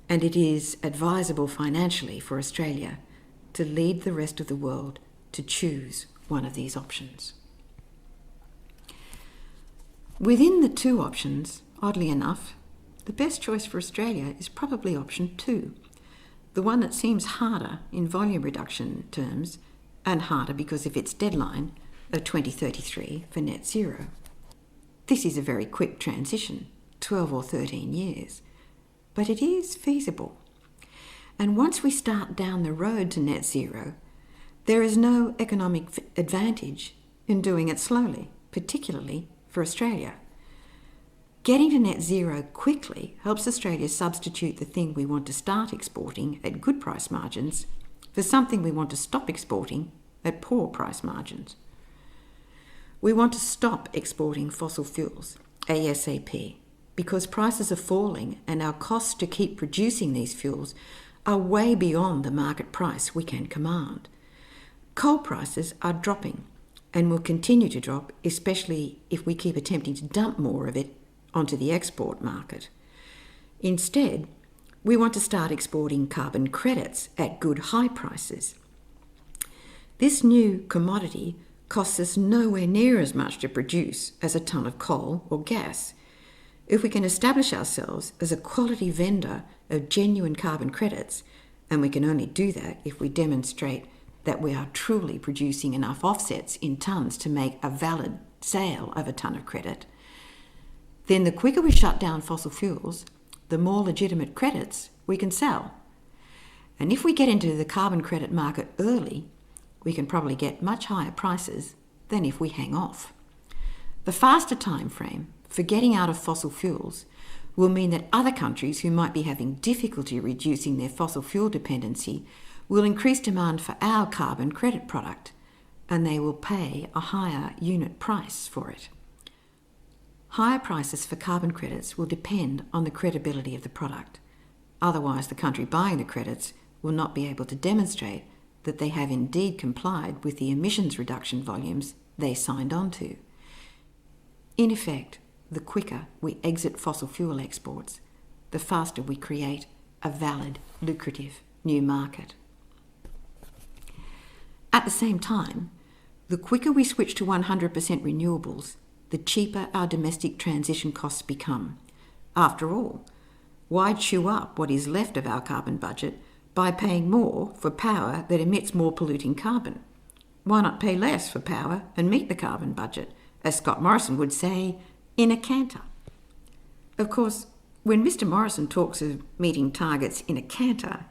and it is advisable financially for Australia to lead the rest of the world to choose one of these options. Within the two options, oddly enough, the best choice for Australia is probably option 2, the one that seems harder in volume reduction terms and harder because of its deadline of 2033 for net zero. This is a very quick transition, 12 or 13 years, but it is feasible. And once we start down the road to net zero, there is no economic advantage in doing it slowly, particularly for Australia. Getting to net zero quickly helps Australia substitute the thing we want to start exporting at good price margins for something we want to stop exporting at poor price margins. We want to stop exporting fossil fuels ASAP because prices are falling and our costs to keep producing these fuels are way beyond the market price we can command. Coal prices are dropping and will continue to drop, especially if we keep attempting to dump more of it onto the export market. Instead, we want to start exporting carbon credits at good high prices. This new commodity costs us nowhere near as much to produce as a tonne of coal or gas. If we can establish ourselves as a quality vendor of genuine carbon credits, and we can only do that if we demonstrate that we are truly producing enough offsets in tonnes to make a valid sale of a tonne of credit, then the quicker we shut down fossil fuels, the more legitimate credits we can sell. And if we get into the carbon credit market early, we can probably get much higher prices than if we hang off. The faster time frame for getting out of fossil fuels will mean that other countries who might be having difficulty reducing their fossil fuel dependency will increase demand for our carbon credit product, and they will pay a higher unit price for it. Higher prices for carbon credits will depend on the credibility of the product. Otherwise, the country buying the credits will not be able to demonstrate that they have indeed complied with the emissions reduction volumes they signed on to. In effect, the quicker we exit fossil fuel exports, the faster we create a valid, lucrative new market. At the same time, the quicker we switch to 100% renewables, the cheaper our domestic transition costs become. After all, why chew up what is left of our carbon budget by paying more for power that emits more polluting carbon? Why not pay less for power and meet the carbon budget, as Scott Morrison would say, in a canter? Of course, when Mr. Morrison talks of meeting targets in a canter,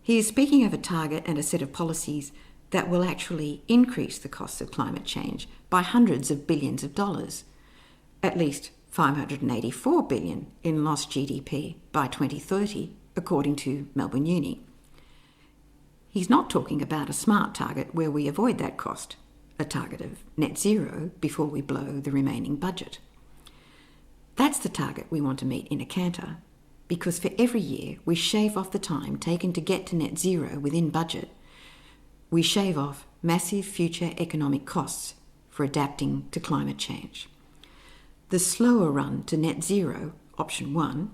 he is speaking of a target and a set of policies that will actually increase the costs of climate change by hundreds of billions of dollars, at least $584 billion in lost GDP by 2030, according to Melbourne Uni. He's not talking about a smart target where we avoid that cost, a target of net zero before we blow the remaining budget. That's the target we want to meet in a canter, because for every year we shave off the time taken to get to net zero within budget, we shave off massive future economic costs for adapting to climate change. The slower run to net zero, option 1,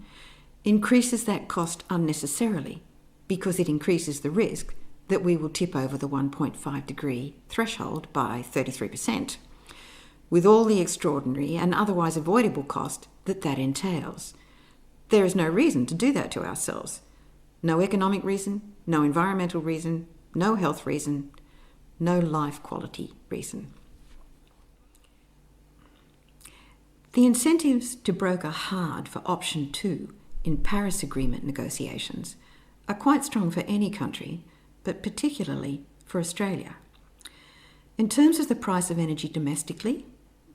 increases that cost unnecessarily because it increases the risk that we will tip over the 1.5 degree threshold by 33%, with all the extraordinary and otherwise avoidable cost that entails. There is no reason to do that to ourselves. No economic reason, no environmental reason, no health reason, no life quality reason. The incentives to broker hard for option 2 in Paris Agreement negotiations are quite strong for any country, but particularly for Australia. In terms of the price of energy domestically,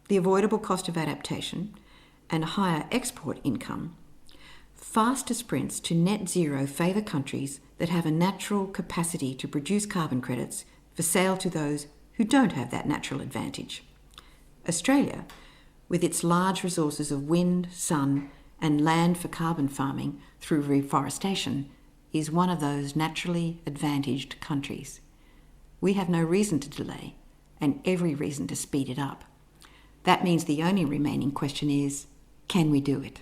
the avoidable cost of adaptation, and higher export income, faster sprints to net zero favour countries that have a natural capacity to produce carbon credits for sale to those who don't have that natural advantage. Australia, with its large resources of wind, sun, and land for carbon farming through reforestation, is one of those naturally advantaged countries. We have no reason to delay, and every reason to speed it up. That means the only remaining question is, can we do it?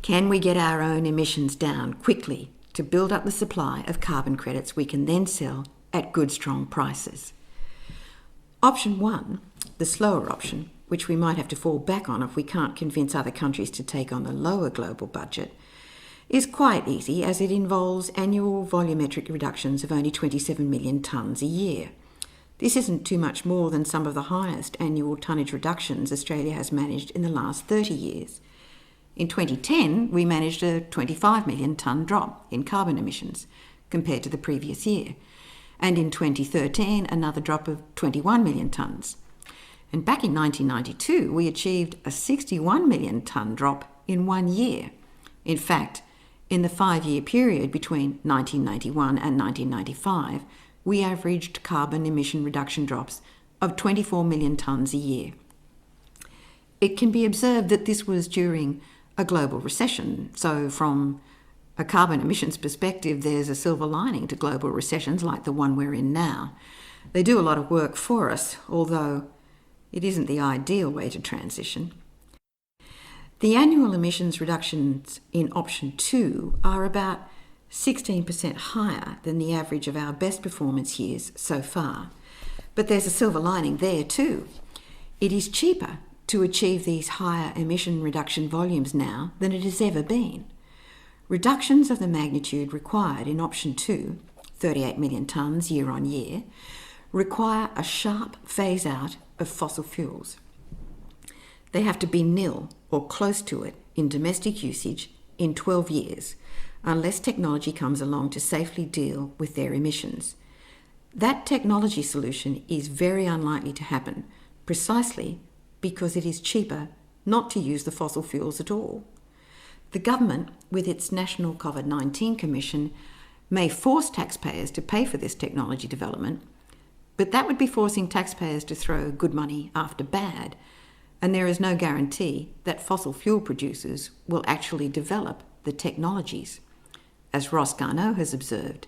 Can we get our own emissions down quickly to build up the supply of carbon credits we can then sell at good, strong prices? Option 1, the slower option, which we might have to fall back on if we can't convince other countries to take on the lower global budget, is quite easy as it involves annual volumetric reductions of only 27 million tonnes a year. This isn't too much more than some of the highest annual tonnage reductions Australia has managed in the last 30 years. In 2010, we managed a 25 million tonne drop in carbon emissions compared to the previous year, and in 2013, another drop of 21 million tonnes. And back in 1992, we achieved a 61 million tonne drop in 1 year. In fact, in the 5-year period between 1991 and 1995, we averaged carbon emission reduction drops of 24 million tonnes a year. It can be observed that this was during a global recession, so from a carbon emissions perspective, there's a silver lining to global recessions like the one we're in now. They do a lot of work for us, although it isn't the ideal way to transition. The annual emissions reductions in option 2 are about 16% higher than the average of our best performance years so far. But there's a silver lining there too. It is cheaper to achieve these higher emission reduction volumes now than it has ever been. Reductions of the magnitude required in option 2, 38 million tonnes year on year, require a sharp phase out of fossil fuels. They have to be nil or close to it in domestic usage in 12 years, unless technology comes along to safely deal with their emissions. That technology solution is very unlikely to happen, precisely because it is cheaper not to use the fossil fuels at all. The government, with its National COVID-19 Commission, may force taxpayers to pay for this technology development, but that would be forcing taxpayers to throw good money after bad, and there is no guarantee that fossil fuel producers will actually develop the technologies. As Ross Garnaut has observed,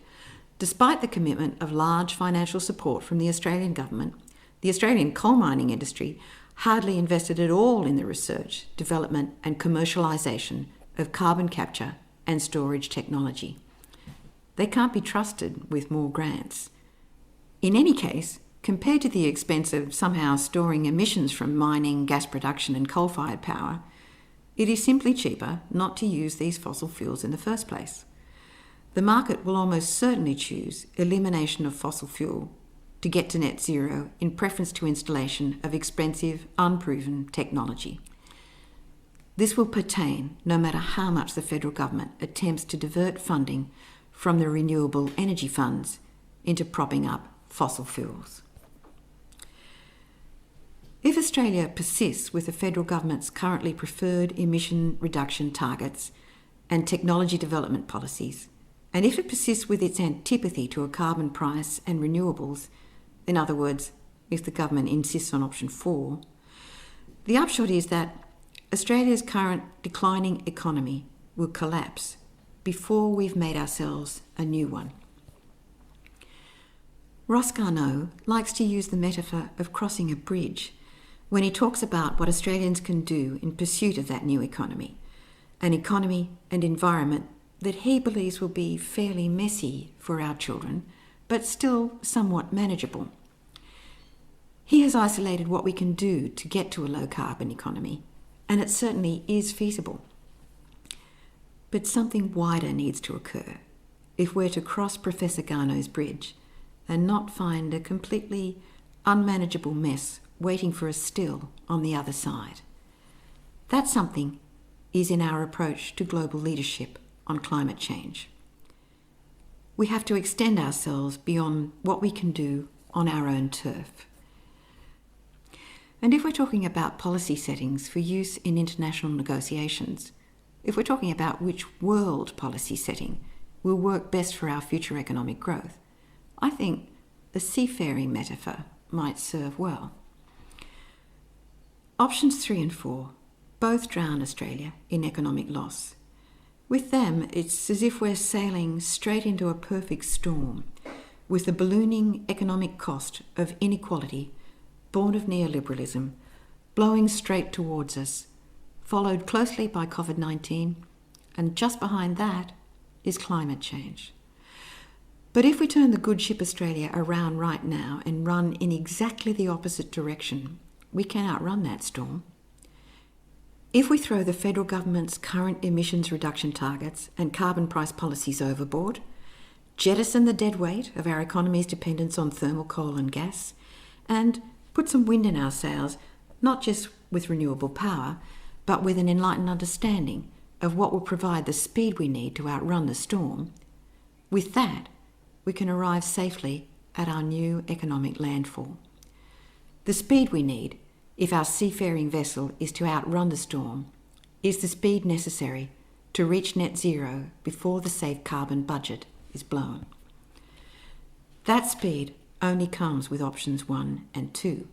despite the commitment of large financial support from the Australian government, the Australian coal mining industry hardly invested at all in the research, development and commercialisation of carbon capture and storage technology. They can't be trusted with more grants. In any case, compared to the expense of somehow storing emissions from mining, gas production and coal-fired power, it is simply cheaper not to use these fossil fuels in the first place. The market will almost certainly choose elimination of fossil fuel to get to net zero in preference to installation of expensive, unproven technology. This will pertain no matter how much the federal government attempts to divert funding from the renewable energy funds into propping up fossil fuels. If Australia persists with the federal government's currently preferred emission reduction targets and technology development policies, and if it persists with its antipathy to a carbon price and renewables, in other words, if the government insists on option 4, the upshot is that Australia's current declining economy will collapse before we've made ourselves a new one. Ross Garnaut likes to use the metaphor of crossing a bridge when he talks about what Australians can do in pursuit of that new economy, an economy and environment that he believes will be fairly messy for our children, but still somewhat manageable. He has isolated what we can do to get to a low-carbon economy, and it certainly is feasible. But something wider needs to occur if we're to cross Professor Garnaut's bridge and not find a completely unmanageable mess waiting for us still on the other side. That something is in our approach to global leadership on climate change. We have to extend ourselves beyond what we can do on our own turf. And if we're talking about policy settings for use in international negotiations, if we're talking about which world policy setting will work best for our future economic growth, I think the seafaring metaphor might serve well. Options 3 and 4 both drown Australia in economic loss. With them, it's as if we're sailing straight into a perfect storm, with the ballooning economic cost of inequality, born of neoliberalism, blowing straight towards us, followed closely by COVID-19, and just behind that is climate change. But if we turn the good ship Australia around right now and run in exactly the opposite direction, we can outrun that storm. If we throw the federal government's current emissions reduction targets and carbon price policies overboard, jettison the dead weight of our economy's dependence on thermal coal and gas, and put some wind in our sails, not just with renewable power, but with an enlightened understanding of what will provide the speed we need to outrun the storm, with that, we can arrive safely at our new economic landfall. The speed we need, if our seafaring vessel is to outrun the storm, is the speed necessary to reach net zero before the safe carbon budget is blown. That speed only comes with options 1 and 2.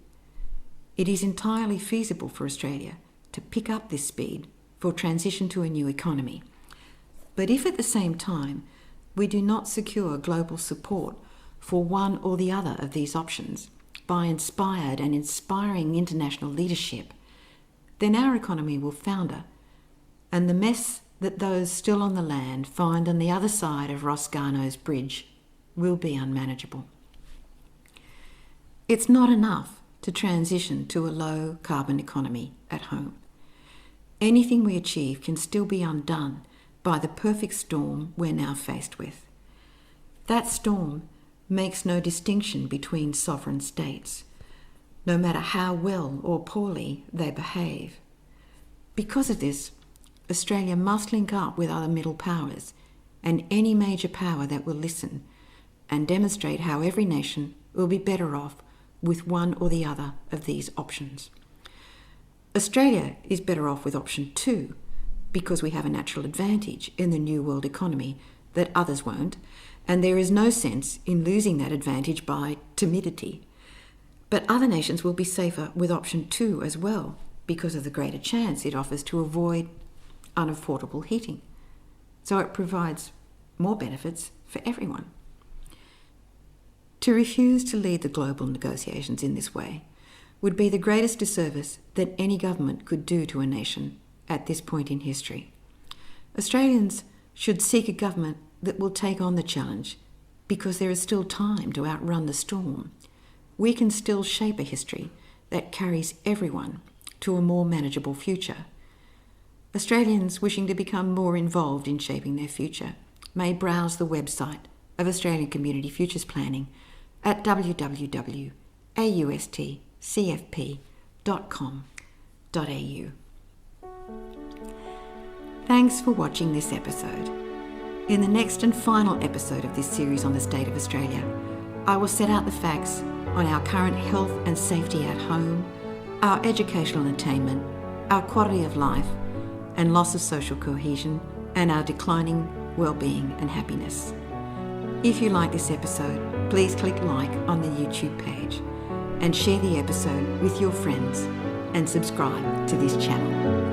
It is entirely feasible for Australia to pick up this speed for transition to a new economy. But if at the same time we do not secure global support for one or the other of these options by inspired and inspiring international leadership, then our economy will founder, and the mess that those still on the land find on the other side of Ross Garnaut's bridge will be unmanageable. It's not enough to transition to a low carbon economy at home. Anything we achieve can still be undone by the perfect storm we're now faced with. That storm makes no distinction between sovereign states, no matter how well or poorly they behave. Because of this, Australia must link up with other middle powers and any major power that will listen and demonstrate how every nation will be better off with one or the other of these options. Australia is better off with option 2 because we have a natural advantage in the new world economy that others won't, and there is no sense in losing that advantage by timidity. But other nations will be safer with option 2 as well because of the greater chance it offers to avoid unaffordable heating. So it provides more benefits for everyone. To refuse to lead the global negotiations in this way would be the greatest disservice that any government could do to a nation at this point in history. Australians should seek a government that will take on the challenge because there is still time to outrun the storm. We can still shape a history that carries everyone to a more manageable future. Australians wishing to become more involved in shaping their future may browse the website of Australian Community Futures Planning at www.austcfp.com.au. Thanks for watching this episode. In the next and final episode of this series on the state of Australia, I will set out the facts on our current health and safety at home, our educational attainment, our quality of life and loss of social cohesion, and our declining well-being and happiness. If you like this episode, please click like on the YouTube page and share the episode with your friends and subscribe to this channel.